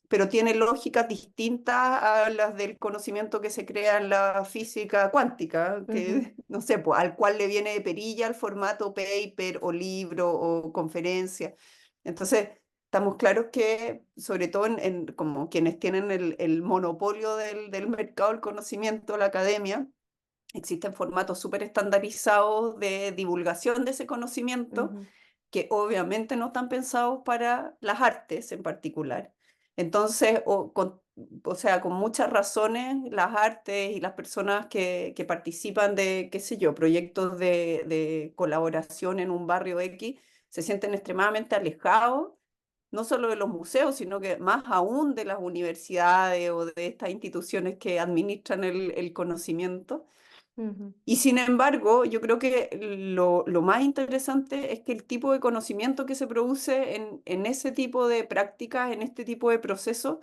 pero tiene lógicas distintas a las del conocimiento que se crea en la física cuántica, ujú, que no sé, pues, al cual le viene de perilla el formato paper o libro o conferencia. Entonces, estamos claros que, sobre todo como quienes tienen el monopolio del mercado del conocimiento, la academia, existen formatos súper estandarizados de divulgación de ese conocimiento ujú, que obviamente no están pensados para las artes en particular. Entonces, o sea, con muchas razones, las artes y las personas que participan de, qué sé yo, proyectos de colaboración en un barrio X, se sienten extremadamente alejados, no solo de los museos, sino que más aún de las universidades o de estas instituciones que administran el conocimiento. ujú, Y sin embargo, yo creo que lo más interesante es que el tipo de conocimiento que se produce en ese tipo de prácticas, en este tipo de procesos,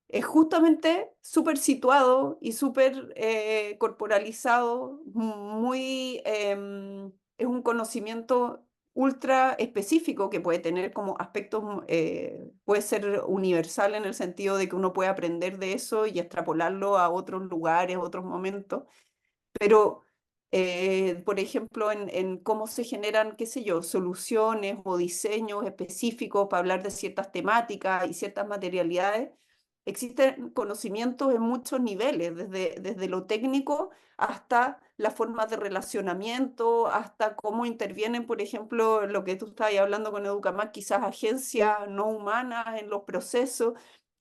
es justamente súper situado y súper corporalizado, es un conocimiento ultra específico que puede tener como aspectos, puede ser universal en el sentido de que uno puede aprender de eso y extrapolarlo a otros lugares, otros momentos, pero, por ejemplo, en cómo se generan, qué sé yo, soluciones o diseños específicos para hablar de ciertas temáticas y ciertas materialidades, existen conocimientos en muchos niveles, desde lo técnico hasta las formas de relacionamiento, hasta cómo intervienen, por ejemplo, lo que tú estabas hablando con Educamar, quizás agencias no humanas en los procesos.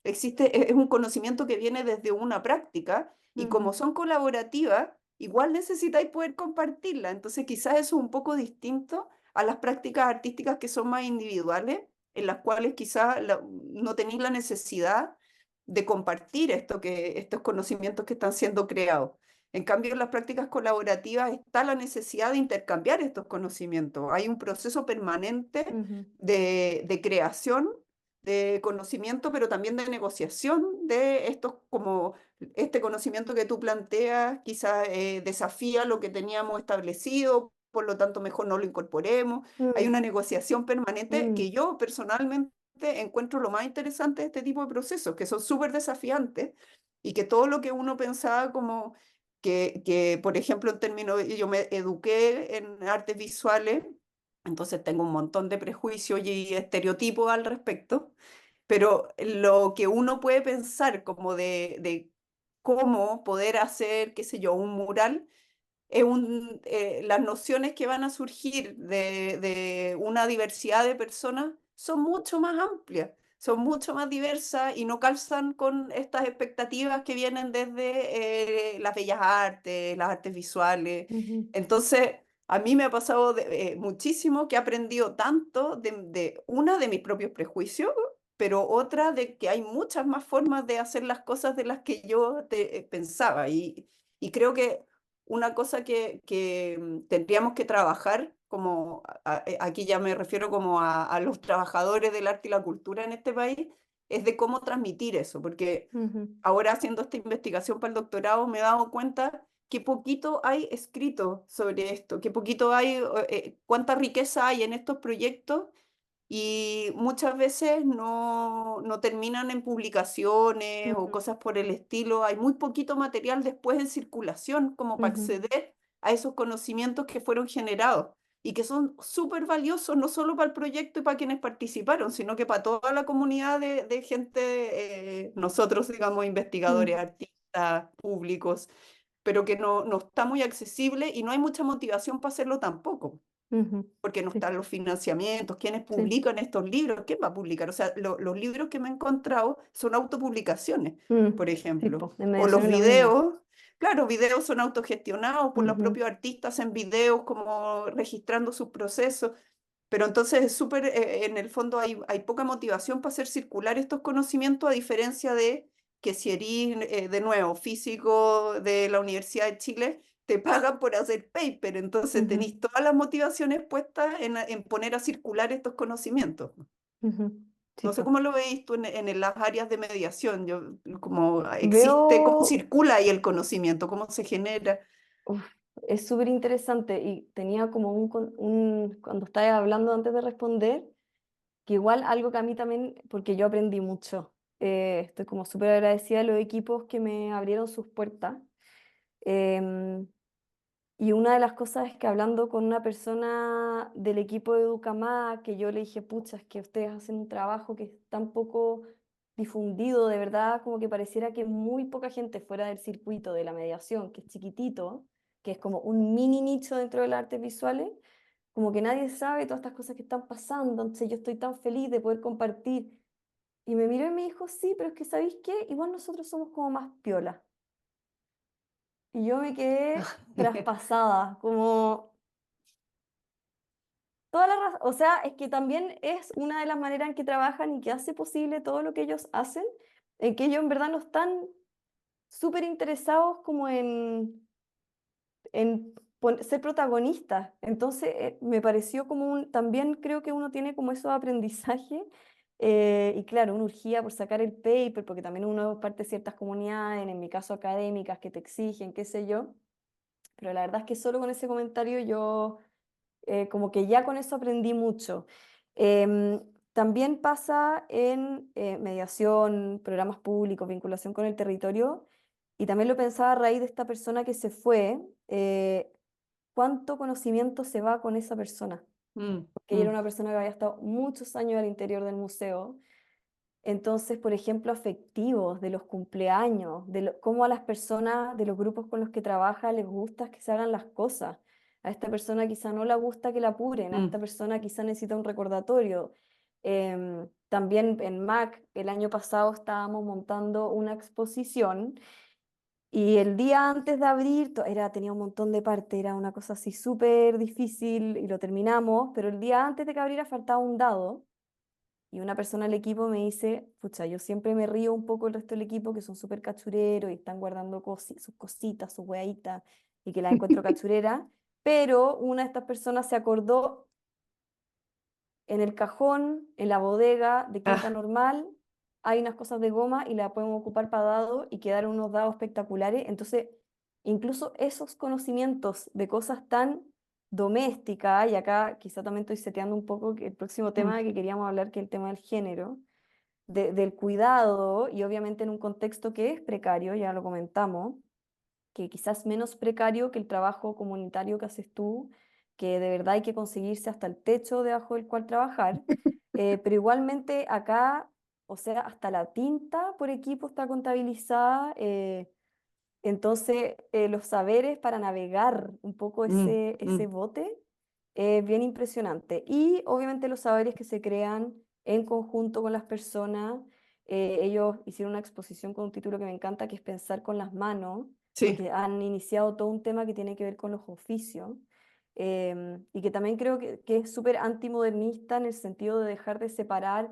Es un conocimiento que viene desde una práctica y como ujú, son colaborativas, igual necesitáis poder compartirla. Entonces quizás eso es un poco distinto a las prácticas artísticas que son más individuales, en las cuales quizás no tenéis la necesidad de compartir estos conocimientos que están siendo creados. En cambio, en las prácticas colaborativas está la necesidad de intercambiar estos conocimientos. Hay un proceso permanente ujú, de creación de conocimiento, pero también de negociación de estos como este conocimiento que tú planteas quizás desafía lo que teníamos establecido, por lo tanto mejor no lo incorporemos. Hay mm, una negociación permanente mm, que yo personalmente encuentro lo más interesante de este tipo de procesos, que son súper desafiantes y que todo lo que uno pensaba como por ejemplo, en términos, yo me eduqué en artes visuales, entonces tengo un montón de prejuicios y estereotipos al respecto, pero lo que uno puede pensar como de cómo poder hacer, qué sé yo, un mural, las nociones que van a surgir de una diversidad de personas son mucho más amplias, son mucho más diversas y no calzan con estas expectativas que vienen desde las bellas artes, las artes visuales. ujú, Entonces, a mí me ha pasado muchísimo que he aprendido tanto una de mis propios prejuicios, pero otra de que hay muchas más formas de hacer las cosas de las que yo pensaba. Y creo que una cosa que tendríamos que trabajar, como aquí ya me refiero como a los trabajadores del arte y la cultura en este país, es de cómo transmitir eso, porque Ujú, ahora haciendo esta investigación para el doctorado me he dado cuenta que poquito hay escrito sobre esto, que poquito hay, cuánta riqueza hay en estos proyectos y muchas veces no terminan en publicaciones o ujú, cosas por el estilo. Hay muy poquito material después en circulación como para ujú, acceder a esos conocimientos que fueron generados y que son súper valiosos no solo para el proyecto y para quienes participaron, sino que para toda la comunidad de gente, nosotros, digamos, investigadores, ujú, artistas, públicos, pero que no está muy accesible y no hay mucha motivación para hacerlo tampoco ujú. porque no Sí, están los financiamientos, quiénes sí. publican estos libros, quién va a publicar. O sea, los libros que me he encontrado son autopublicaciones, Mm, por sí, ejemplo. po, en O mediación los es lo mismo. videos, claro, videos son autogestionados por los Ujú, propios artistas en videos, como registrando sus procesos. Pero entonces es súper, en el fondo hay poca motivación para hacer circular estos conocimientos, a diferencia de que si eres, de nuevo, físico de la Universidad de Chile, te pagan por hacer paper, entonces ujú, tenéis todas las motivaciones puestas en poner a circular estos conocimientos. ujú. Sí, No sé po. cómo lo veis tú en las áreas de mediación, yo, cómo existe, cómo Veo, circula ahí el conocimiento, cómo se genera. uf, es súper interesante y tenía como cuando estaba hablando antes de responder, que igual algo que a mí también, porque yo aprendí mucho, estoy como súper agradecida de los equipos que me abrieron sus puertas. em, y una de las cosas es que hablando con una persona del equipo de Educamá, que yo le dije, pucha, es que ustedes hacen un trabajo que es tan poco difundido, de verdad, como que pareciera que muy poca gente fuera del circuito de la mediación, que es chiquitito, que es como un mini nicho dentro de las artes visuales, como que nadie sabe todas estas cosas que están pasando, entonces yo estoy tan feliz de poder compartir. Y me miró y me dijo, sí, pero es que ¿sabéis qué? Igual nosotros somos como más piola. Y yo me quedé traspasada, como toda la razón, o sea, es que también es una de las maneras en que trabajan y que hace posible todo lo que ellos hacen, en que ellos en verdad no están súper interesados como en ser protagonistas. Entonces, me pareció como también creo que uno tiene como esos aprendizajes, y claro, una urgía por sacar el paper, porque también uno es parte de ciertas comunidades, en mi caso académicas, que te exigen, qué sé yo, pero la verdad es que solo con ese comentario yo como que ya con eso aprendí mucho. Em, También pasa en mediación, programas públicos, vinculación con el territorio, y también lo pensaba a raíz de esta persona que se fue, cuánto conocimiento se va con esa persona, Mm, porque ella era mm, una persona que había estado muchos años al interior del museo. Entonces, por ejemplo, afectivos de los cumpleaños, cómo a las personas de los grupos con los que trabaja les gusta que se hagan las cosas. A esta persona quizá no le gusta que la apuren, a esta mm. persona quizá necesita un recordatorio. También en MAC, el año pasado estábamos montando una exposición y el día antes de abrir, tenía un montón de parte, era una cosa así súper difícil y lo terminamos, pero el día antes de que abriera faltaba un dado. Y una persona del equipo me dice, pucha, yo siempre me río un poco el resto del equipo que son súper cachureros y están guardando sus cositas, sus hueitas y que las encuentro cachurera, pero una de estas personas se acordó en el cajón, en la bodega de Quinta Ah, Normal, hay unas cosas de goma y la podemos ocupar para dados y quedaron unos dados espectaculares. Entonces, incluso esos conocimientos de cosas tan domésticas, y acá quizá también estoy seteando un poco que el próximo mm, tema que queríamos hablar, que es el tema del género, del cuidado, y obviamente en un contexto que es precario, ya lo comentamos, que quizás menos precario que el trabajo comunitario que haces tú, que de verdad hay que conseguirse hasta el techo debajo del cual trabajar, pero igualmente acá, o sea, hasta la tinta por equipo está contabilizada, entonces los saberes para navegar un poco mm, ese mm. bote es bien impresionante. Y obviamente los saberes que se crean en conjunto con las personas. Ellos hicieron una exposición con un título que me encanta, que es Pensar con las manos, Sí. porque han iniciado todo un tema que tiene que ver con los oficios. y que también creo que es súper antimodernista en el sentido de dejar de separar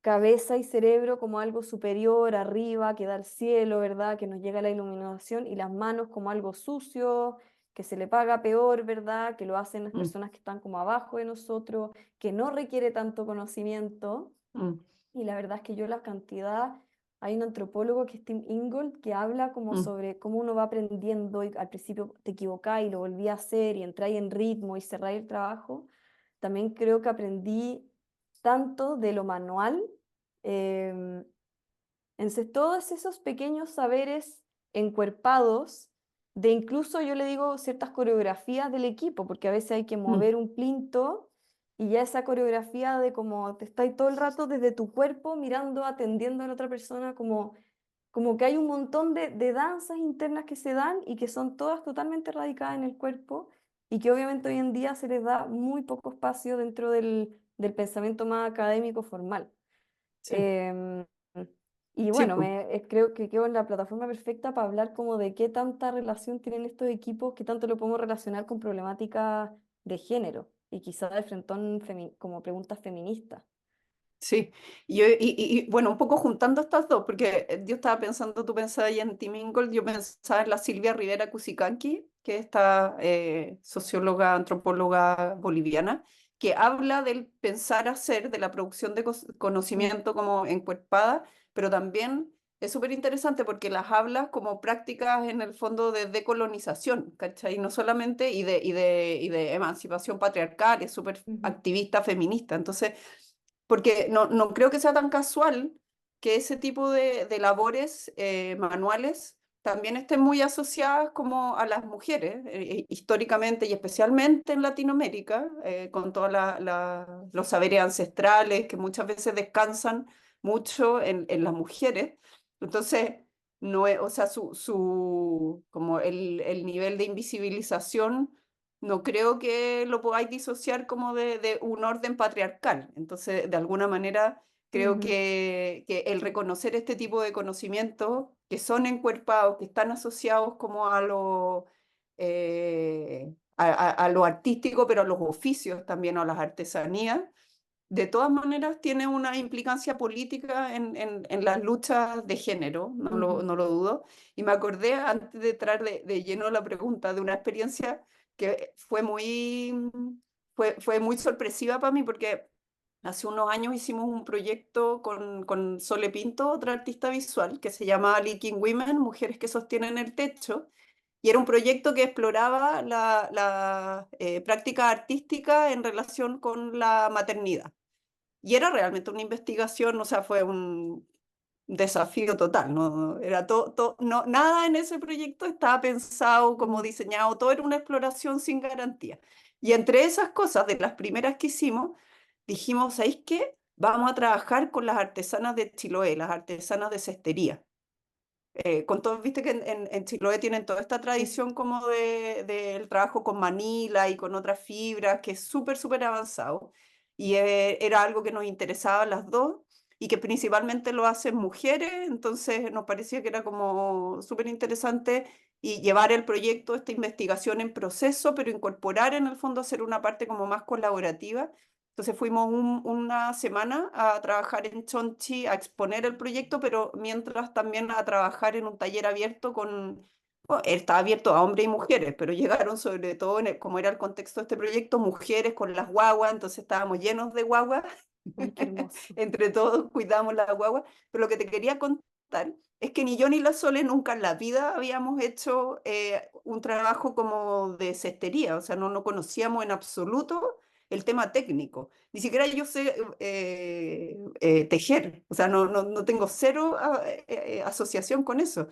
cabeza y cerebro como algo superior, arriba, que da al cielo, ¿verdad? Que nos llega la iluminación, y las manos como algo sucio, que se le paga peor, ¿verdad? Que lo hacen las mm, personas que están como abajo de nosotros, que no requiere tanto conocimiento. mm, Y la verdad es que yo la cantidad, hay un antropólogo que es Tim Ingold, que habla como mm, sobre cómo uno va aprendiendo y al principio te equivocás y lo volví a hacer y entráis en ritmo y cerráis el trabajo. También creo que aprendí tanto de lo manual, em, todos esos pequeños saberes encuerpados, de incluso yo le digo ciertas coreografías del equipo, porque a veces hay que mm, mover un plinto y ya esa coreografía de como te estás todo el rato desde tu cuerpo mirando, atendiendo a la otra persona, como que hay un montón de danzas internas que se dan y que son todas totalmente radicadas en el cuerpo y que obviamente hoy en día se les da muy poco espacio dentro del pensamiento más académico formal. sí, Em, y sí, bueno, po. creo que quedo en la plataforma perfecta para hablar como de qué tanta relación tienen estos equipos, qué tanto lo podemos relacionar con problemáticas de género y quizás de frentón como preguntas feministas. Sí, bueno, un poco juntando estas dos, porque yo estaba pensando, tú pensabas ahí en Tim Ingold, yo pensaba en la Silvia Rivera Cusicanqui, que es esta socióloga, antropóloga boliviana, que habla del pensar hacer, de la producción de Mm, conocimiento como encuerpada, pero también es súper interesante porque las habla como prácticas en el fondo de decolonización, ¿cachai? No solamente y de emancipación patriarcal, es súper ujú, activista feminista, entonces porque no creo que sea tan casual que ese tipo de labores manuales también estén muy asociadas como a las mujeres, históricamente y especialmente en Latinoamérica, con todos los saberes ancestrales que muchas veces descansan mucho en las mujeres. Entonces, no es, o sea, como el nivel de invisibilización no creo que lo podáis disociar como de un orden patriarcal. Entonces, de alguna manera, creo ujú, que el reconocer este tipo de conocimientos que son encuerpados, que están asociados como a lo artístico, pero a los oficios también, a las artesanías, de todas maneras tiene una implicancia política en las luchas de género, no lo, ujú, no lo dudo. Y me acordé, antes de entrar de lleno a la pregunta, de una experiencia que fue muy sorpresiva para mí, porque hace unos años hicimos un proyecto con Sole Pinto, otra artista visual, que se llama Leaking Women, Mujeres que sostienen el techo. Y era un proyecto que exploraba la práctica artística en relación con la maternidad. Y era realmente una investigación, o sea, fue un desafío total, no era no, nada en ese proyecto estaba pensado como mm, diseñado, todo era una exploración sin garantía. Y entre esas cosas, de las primeras que hicimos, dijimos, ¿sabéis qué? Vamos a trabajar con las artesanas de Chiloé, las artesanas de cestería. Con todo, viste que en Chiloé tienen toda esta sí, tradición como del trabajo con manila y con otras fibras, que es súper, súper avanzado. Y era algo que nos interesaba a las dos y que principalmente lo hacen mujeres, entonces nos parecía que era como súper interesante y llevar el proyecto, esta investigación en proceso, pero incorporar en el fondo, hacer una parte como más colaborativa. Entonces fuimos una semana a trabajar en Chonchi, a exponer el proyecto, pero mientras también a trabajar en un taller abierto bueno, está abierto a hombres y mujeres, pero llegaron sobre todo, como era el contexto de este proyecto, mujeres con las guaguas, entonces estábamos llenos de guaguas, ay, qué hermoso. entre todos cuidamos las guaguas, pero lo que te quería contar es que ni yo ni la Sole nunca en la vida habíamos hecho un trabajo como de cestería, o sea, no conocíamos en absoluto el tema técnico. Ni siquiera yo sé tejer, o sea, no tengo cero asociación con eso.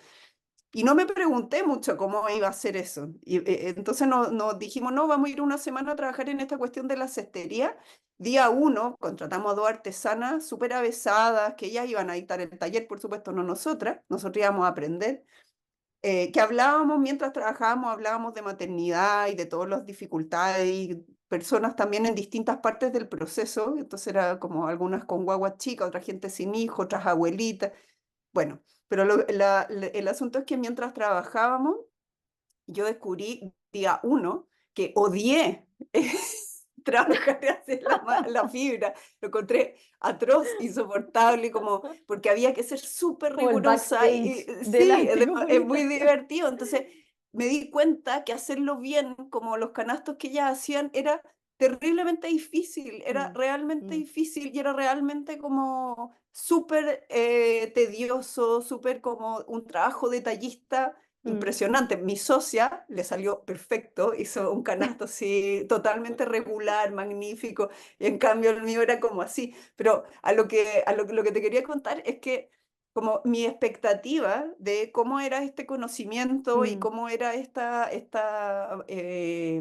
Y no me pregunté mucho cómo iba a ser eso. Y entonces nos dijimos, no, vamos a ir una semana a trabajar en esta cuestión de la cestería. Día uno, contratamos a dos artesanas súper avesadas, que ellas iban a dictar el taller, por supuesto, no nosotras, nosotros íbamos a aprender, que hablábamos mientras trabajábamos, hablábamos de maternidad y de todas las dificultades y personas también en distintas partes del proceso. Entonces era como algunas con guagua chica, otra gente sin hijos, otras abuelitas. Bueno, pero el asunto es que mientras trabajábamos, yo descubrí día uno que odié trabajar y hacer la fibra. Lo encontré atroz, insoportable, como porque había que ser súper Como el rigurosa backstage de la sí, es muy articulación. divertido. Entonces me di cuenta que hacerlo bien, como los canastos que ellas hacían, era terriblemente difícil, era Mm, realmente mm, difícil y era realmente como súper tedioso, súper como un trabajo detallista mm, impresionante. Mi socia le salió perfecto, hizo un canasto así totalmente regular, magnífico, y en cambio el mío era como así. Pero lo que te quería contar es que como mi expectativa de cómo era este conocimiento y mm, cómo era esta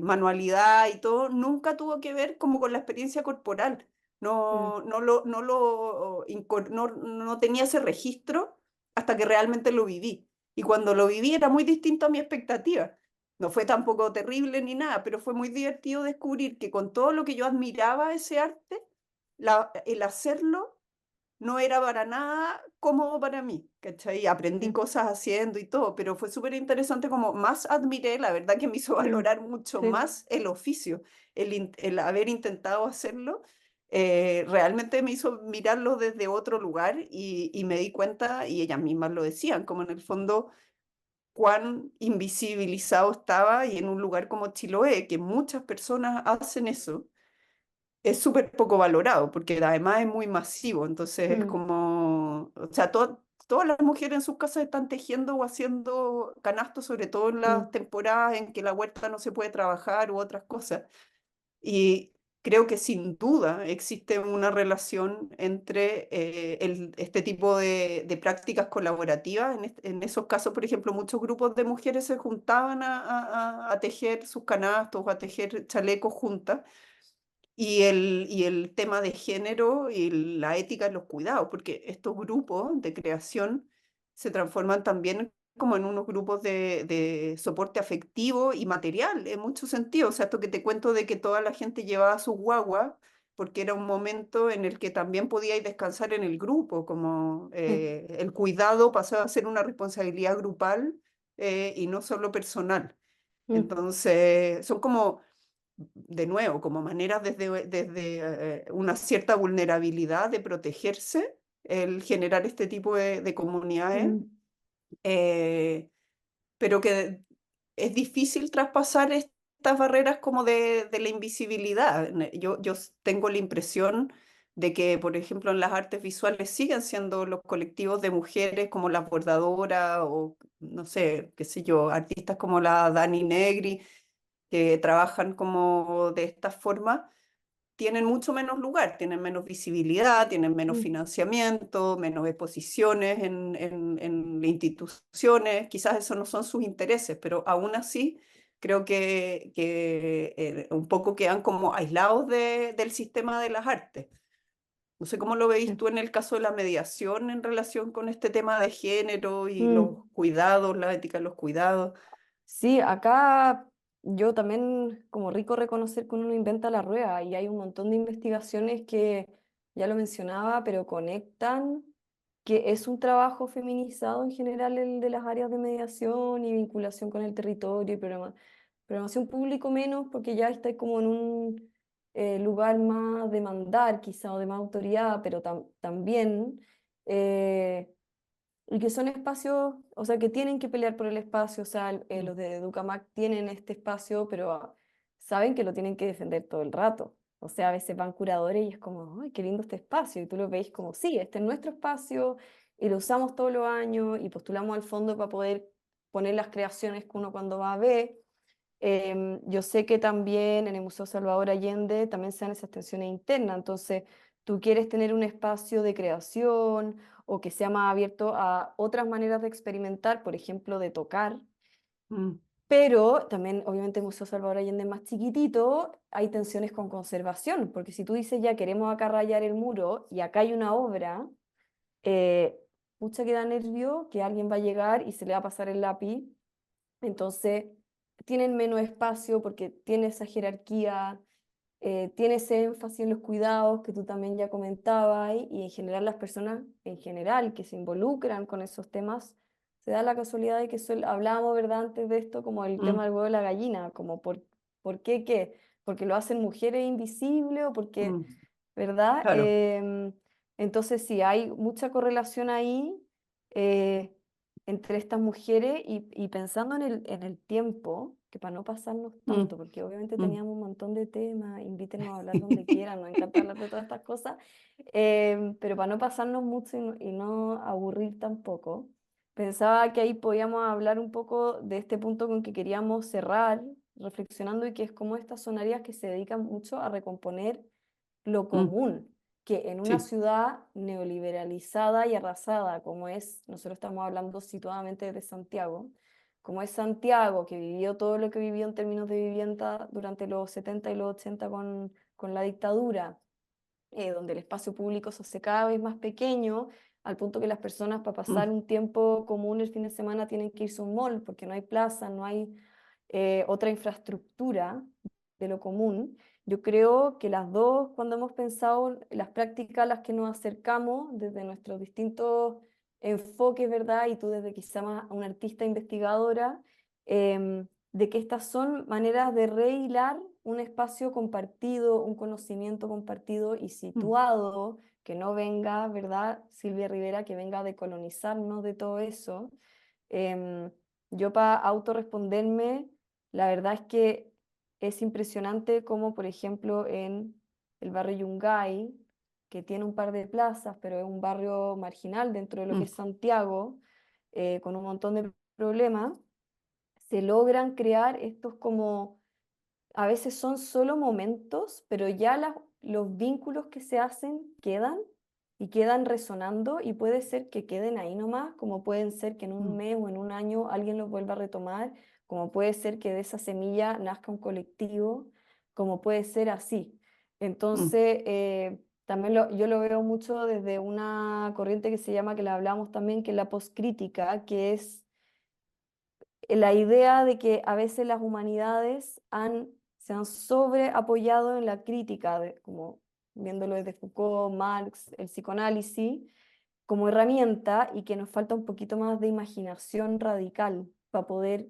manualidad y todo, nunca tuvo que ver como con la experiencia corporal. mm, No tenía ese registro hasta que realmente lo viví. Y cuando lo viví era muy distinto a mi expectativa. No fue tampoco terrible ni nada, pero fue muy divertido descubrir que con todo lo que yo admiraba ese arte, el hacerlo no era para nada cómodo para mí, ¿cachai? Aprendí mm, cosas haciendo y todo, pero fue súper interesante como más admiré, la verdad que me hizo mm, valorar mucho sí, más el oficio, el haber intentado hacerlo, realmente me hizo mirarlo desde otro lugar y me di cuenta, y ellas mismas lo decían, como en el fondo cuán invisibilizado estaba y en un lugar como Chiloé, que muchas personas hacen eso es súper poco valorado, porque además es muy masivo, entonces es mm, como, o sea, todas las mujeres en sus casas están tejiendo o haciendo canastos, sobre todo en las mm, temporadas en que la huerta no se puede trabajar u otras cosas. Y creo que sin duda existe una relación entre este tipo de prácticas colaborativas. En esos casos, por ejemplo, muchos grupos de mujeres se juntaban a tejer sus canastos o a tejer chalecos juntas y el tema de género y la ética en los cuidados, porque estos grupos de creación se transforman también como en unos grupos de soporte afectivo y material, en muchos sentidos. O sea, esto que te cuento de que toda la gente llevaba sus guaguas, porque era un momento en el que también podíais descansar en el grupo, como sí, el cuidado pasaba a ser una responsabilidad grupal y no solo personal. mm, Entonces, son como de nuevo, como maneras desde una cierta vulnerabilidad de protegerse, el generar este tipo de comunidades, mm, eh, pero que es difícil traspasar estas barreras como de la invisibilidad. Yo tengo la impresión de que, por ejemplo, en las artes visuales siguen siendo los colectivos de mujeres como las bordadoras o, no sé, qué sé yo, artistas como la Dani Negri, que trabajan como de esta forma, tienen mucho menos lugar, tienen menos visibilidad, tienen menos mm, financiamiento, menos exposiciones en instituciones. Quizás esos no son sus intereses, pero aún así creo que un poco quedan como aislados del sistema de las artes. No sé cómo lo veis sí. tú en el caso de la mediación en relación con este tema de género y los Mm. cuidados, la ética de los cuidados. Sí, acá yo también como rico reconocer que uno no inventa la rueda y hay un montón de investigaciones que ya lo mencionaba, pero conectan que es un trabajo feminizado en general el de las áreas de mediación y vinculación con el territorio y programación público menos porque ya está como en un lugar más de mandar quizá o de más autoridad, pero también... eh, y que son espacios, o sea, que tienen que pelear por el espacio, o sea, Mm, los de Educamac tienen este espacio, pero saben que lo tienen que defender todo el rato. O sea, a veces van curadores y es como, ¡ay, qué lindo este espacio! Y tú lo veis como, sí, este es nuestro espacio y lo usamos todos los años y postulamos al fondo para poder poner las creaciones que uno cuando va a ver. Yo sé que también en el Museo Salvador Allende también se dan esas tensiones internas, entonces tú quieres tener un espacio de creación o que sea más abierto a otras maneras de experimentar, por ejemplo, de tocar, mm, pero también obviamente el Museo Salvador Allende es más chiquitito, hay tensiones con conservación, porque si tú dices ya queremos acá rayar el muro y acá hay una obra, eh, pucha que da nervio que alguien va a llegar y se le va a pasar el lápiz entonces, tienen menos espacio porque tiene esa jerarquía, tiene ese énfasis en los cuidados que tú también ya comentabas y en general las personas en general que se involucran con esos temas, se da la casualidad de que hablábamos, ¿verdad? Antes de esto, como el tema mm, del huevo y la gallina, como ¿Por qué qué? ¿Porque lo hacen mujeres invisibles o porque, ¿verdad? claro. Entonces sí, hay mucha correlación ahí eh, entre estas mujeres y pensando en el tiempo, que para no pasarnos Mm, tanto, porque obviamente mm. teníamos un montón de temas, invítenos a hablar donde quieran, nos encanta hablar de todas estas cosas, pero para no pasarnos mucho y no aburrir tampoco, pensaba que ahí podíamos hablar un poco de este punto con que queríamos cerrar, reflexionando, y que es como estas son áreas que se dedican mucho a recomponer lo Mm, común, que en una sí. ciudad neoliberalizada y arrasada, como es, nosotros estamos hablando situadamente de Santiago, como es Santiago, que vivió todo lo que vivió en términos de vivienda durante los 70 y los 80 con la dictadura, donde el espacio público se hace cada vez más pequeño, al punto que las personas para pasar Mm, un tiempo común el fin de semana tienen que irse a un mall, porque no hay plaza, no hay otra infraestructura de lo común. Yo creo que las dos, cuando hemos pensado en las prácticas a las que nos acercamos desde nuestros distintos enfoques, ¿verdad? Y tú desde quizá más una artista investigadora, de que estas son maneras de rehilar un espacio compartido, un conocimiento compartido y mm, situado, que no venga, ¿verdad? Silvia Rivera, que venga a decolonizarnos de todo eso. Em, yo para autorresponderme, la verdad es que es impresionante como, por ejemplo, en el barrio Yungay, que tiene un par de plazas, pero es un barrio marginal dentro de lo que mm, es Santiago, con un montón de problemas, se logran crear estos como a veces son solo momentos, pero ya los vínculos que se hacen quedan y quedan resonando y puede ser que queden ahí nomás, como pueden ser que en un mm, mes o en un año alguien los vuelva a retomar, como puede ser que de esa semilla nazca un colectivo, como puede ser así. mm, Entonces, también yo lo veo mucho desde una corriente que se llama, que la hablamos también, que es la poscrítica, que es la idea de que a veces las humanidades se han sobre apoyado en la crítica, como viéndolo desde Foucault, Marx, el psicoanálisis, como herramienta y que nos falta un poquito más de imaginación radical para poder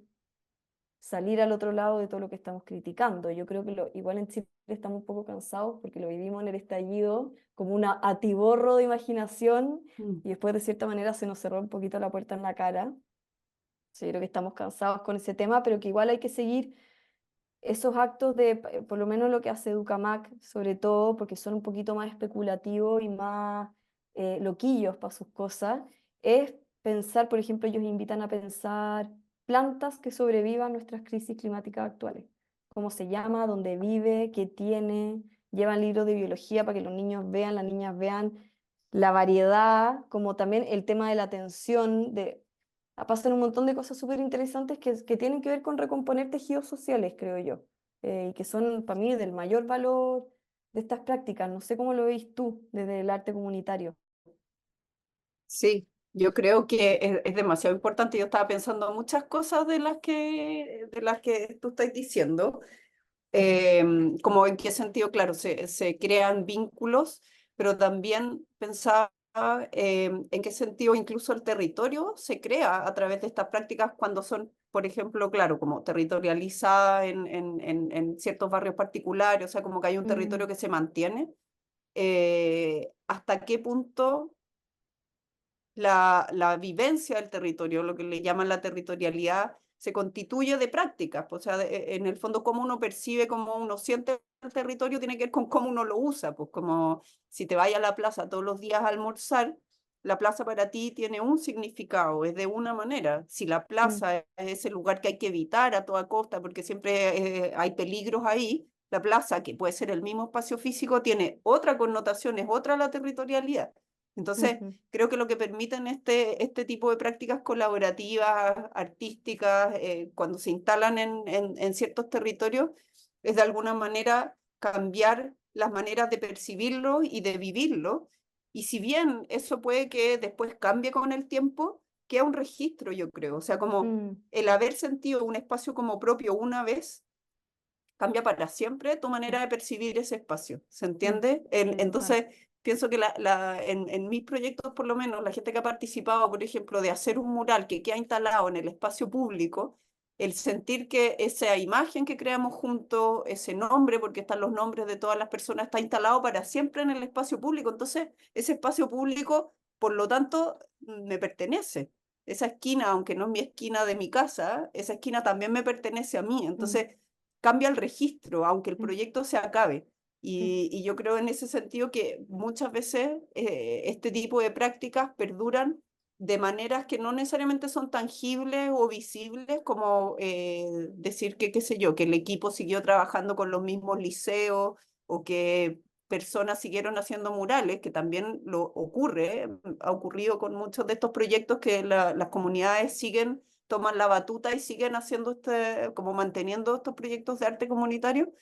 salir al otro lado de todo lo que estamos criticando. Yo creo que igual en Chile estamos un poco cansados porque lo vivimos en el estallido como un atiborro de imaginación mm. y después de cierta manera se nos cerró un poquito la puerta en la cara. Sí, yo creo que estamos cansados con ese tema, pero que igual hay que seguir esos actos de, por lo menos lo que hace Educamac, sobre todo, porque son un poquito más especulativos y más loquillos para sus cosas, es pensar, por ejemplo, ellos invitan a pensar plantas que sobrevivan nuestras crisis climáticas actuales. ¿Cómo se llama? ¿Dónde vive? ¿Qué tiene? Llevan libros de biología para que los niños vean, las niñas vean la variedad, como también el tema de la atención, pasan un montón de cosas súper interesantes que tienen que ver con recomponer tejidos sociales, creo yo, y que son para mí del mayor valor de estas prácticas. No sé cómo lo veis tú desde el arte comunitario. Sí, yo creo que es demasiado importante. Yo estaba pensando muchas cosas de las que tú estás diciendo. Como en qué sentido, claro, se crean vínculos, pero también pensaba en qué sentido incluso el territorio se crea a través de estas prácticas cuando son, por ejemplo, claro, como territorializadas en ciertos barrios particulares, o sea, como que hay un territorio Mm, que se mantiene. ¿Hasta qué punto la vivencia del territorio, lo que le llaman la territorialidad, se constituye de prácticas? Pues, o sea, en el fondo, cómo uno percibe, cómo uno siente el territorio, tiene que ver con cómo uno lo usa. Pues como si te vayas a la plaza todos los días a almorzar, la plaza para ti tiene un significado, es de una manera. Si la mm, plaza es ese lugar que hay que evitar a toda costa, porque siempre hay peligros ahí, la plaza, que puede ser el mismo espacio físico, tiene otra connotación, es otra la territorialidad. Entonces, ujú, creo que lo que permiten este tipo de prácticas colaborativas, artísticas, cuando se instalan en ciertos territorios, es de alguna manera cambiar las maneras de percibirlo y de vivirlo. Y si bien eso puede que después cambie con el tiempo, queda un registro, yo creo. O sea, como mm, el haber sentido un espacio como propio una vez, cambia para siempre tu mm, manera de percibir ese espacio, ¿se mm, entiende? sí, total. Entonces, pienso que en mis proyectos, por lo menos, la gente que ha participado, por ejemplo, de hacer un mural que queda instalado en el espacio público, el sentir que esa imagen que creamos juntos, ese nombre, porque están los nombres de todas las personas, está instalado para siempre en el espacio público. Entonces, ese espacio público, por lo tanto, me pertenece. Esa esquina, aunque no es mi esquina de mi casa, esa esquina también me pertenece a mí. Mm, Entonces, cambia el registro, aunque el mm, proyecto se acabe. mm, Y yo creo en ese sentido que muchas veces este tipo de prácticas perduran de maneras que no necesariamente son tangibles o visibles, como decir que, qué sé yo, que el equipo siguió trabajando con los mismos liceos o que personas siguieron haciendo murales, que también lo ocurre, ha ocurrido con muchos de estos proyectos que las comunidades siguen, toman la batuta y siguen haciendo como manteniendo estos proyectos de arte comunitario,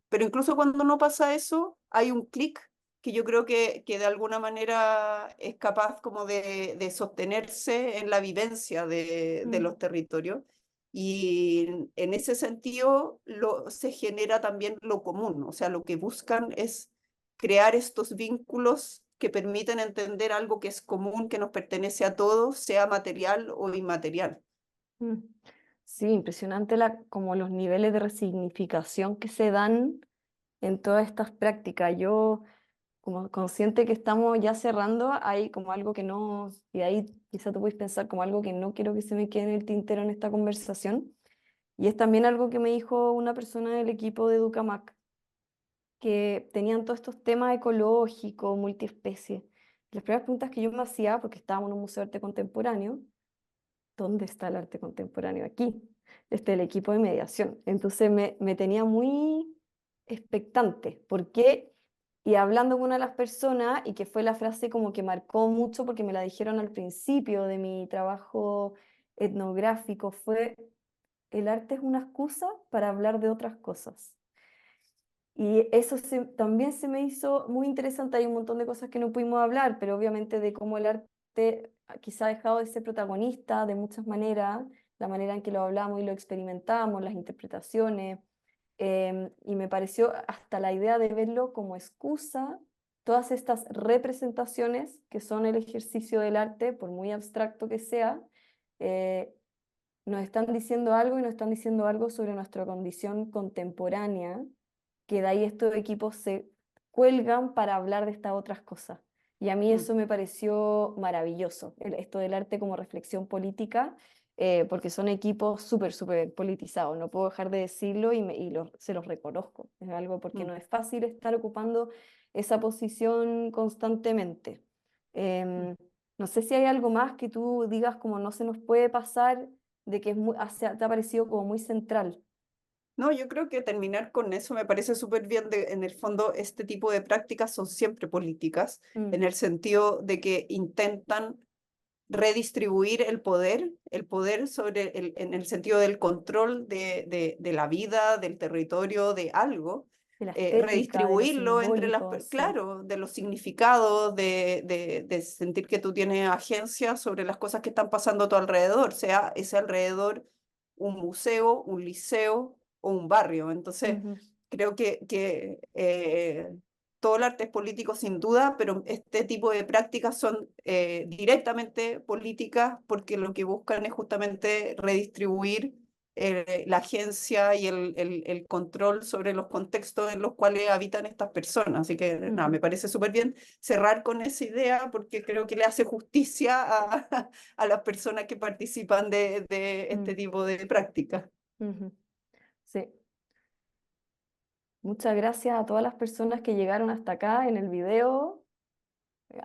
pero incluso cuando no pasa eso, hay un clic que yo creo que de alguna manera es capaz como de sostenerse en la vivencia de mm, los territorios. Y en ese sentido se genera también lo común, o sea, lo que buscan es crear estos vínculos que permiten entender algo que es común, que nos pertenece a todos, sea material o inmaterial. mm. Sí, impresionante como los niveles de resignificación que se dan en todas estas prácticas. Yo, como consciente que estamos ya cerrando, hay como algo que no, y ahí quizá tú puedes pensar como algo que no quiero que se me quede en el tintero en esta conversación, y es también algo que me dijo una persona del equipo de Educamac, que tenían todos estos temas ecológicos, multiespecie. Las primeras preguntas que yo me hacía, porque estábamos en un museo de arte contemporáneo, ¿dónde está el arte contemporáneo aquí? El equipo de mediación. Entonces me tenía muy expectante. ¿Por qué? Y hablando con una de las personas, y que fue la frase como que marcó mucho porque me la dijeron al principio de mi trabajo etnográfico, fue: el arte es una excusa para hablar de otras cosas. Y eso también se me hizo muy interesante. Hay un montón de cosas que no pudimos hablar, pero obviamente de cómo el arte quizá ha dejado de ser protagonista de muchas maneras, la manera en que lo hablamos y lo experimentamos, las interpretaciones. Y me pareció hasta la idea de verlo como excusa, todas estas representaciones que son el ejercicio del arte, por muy abstracto que sea, eh, nos están diciendo algo y nos están diciendo algo sobre nuestra condición contemporánea, que de ahí estos equipos se cuelgan para hablar de estas otras cosas. Y a mí Mm, eso me pareció maravilloso, esto del arte como reflexión política, porque son equipos súper, súper politizados, no puedo dejar de decirlo se los reconozco. Es algo porque mm. no es fácil estar ocupando esa posición constantemente. Em, no sé si hay algo más que tú digas como no se nos puede pasar, de que te ha parecido como muy central. No, yo creo que terminar con eso me parece súper bien. En el fondo, este tipo de prácticas son siempre políticas, Mm, en el sentido de que intentan redistribuir el poder en el sentido del control de la vida, del territorio, de algo, de la estética, de lo redistribuirlo entre simbólico, sí. claro, de los significados, de sentir que tú tienes agencia sobre las cosas que están pasando a tu alrededor, sea ese alrededor un museo, un liceo o un barrio. Entonces, Ujú, creo todo el arte es político sin duda, pero este tipo de prácticas son directamente políticas porque lo que buscan es justamente redistribuir la agencia y el control sobre los contextos en los cuales habitan estas personas. Así que nada, ujú, me parece súper bien cerrar con esa idea porque creo que le hace justicia a las personas que participan de este mm, tipo de prácticas. ujú. Sí. Muchas gracias a todas las personas que llegaron hasta acá en el video,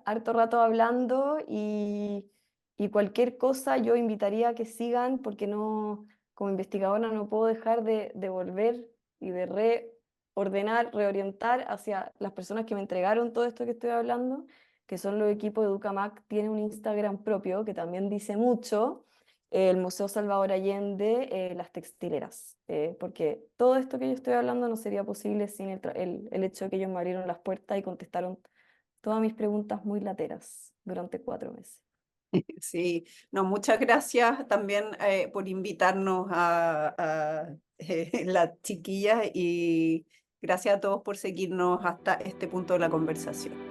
harto rato hablando, y cualquier cosa yo invitaría a que sigan porque no, como investigadora no puedo dejar de volver y de reordenar, reorientar hacia las personas que me entregaron todo esto que estoy hablando, que son los equipos de Educamac. Tiene un Instagram propio que también dice mucho, el Museo Salvador Allende, las textileras, porque todo esto que yo estoy hablando no sería posible sin el hecho de que ellos me abrieron las puertas y contestaron todas mis preguntas muy lateras durante 4 meses. Sí, no, muchas gracias también por invitarnos a las chiquillas y gracias a todos por seguirnos hasta este punto de la conversación.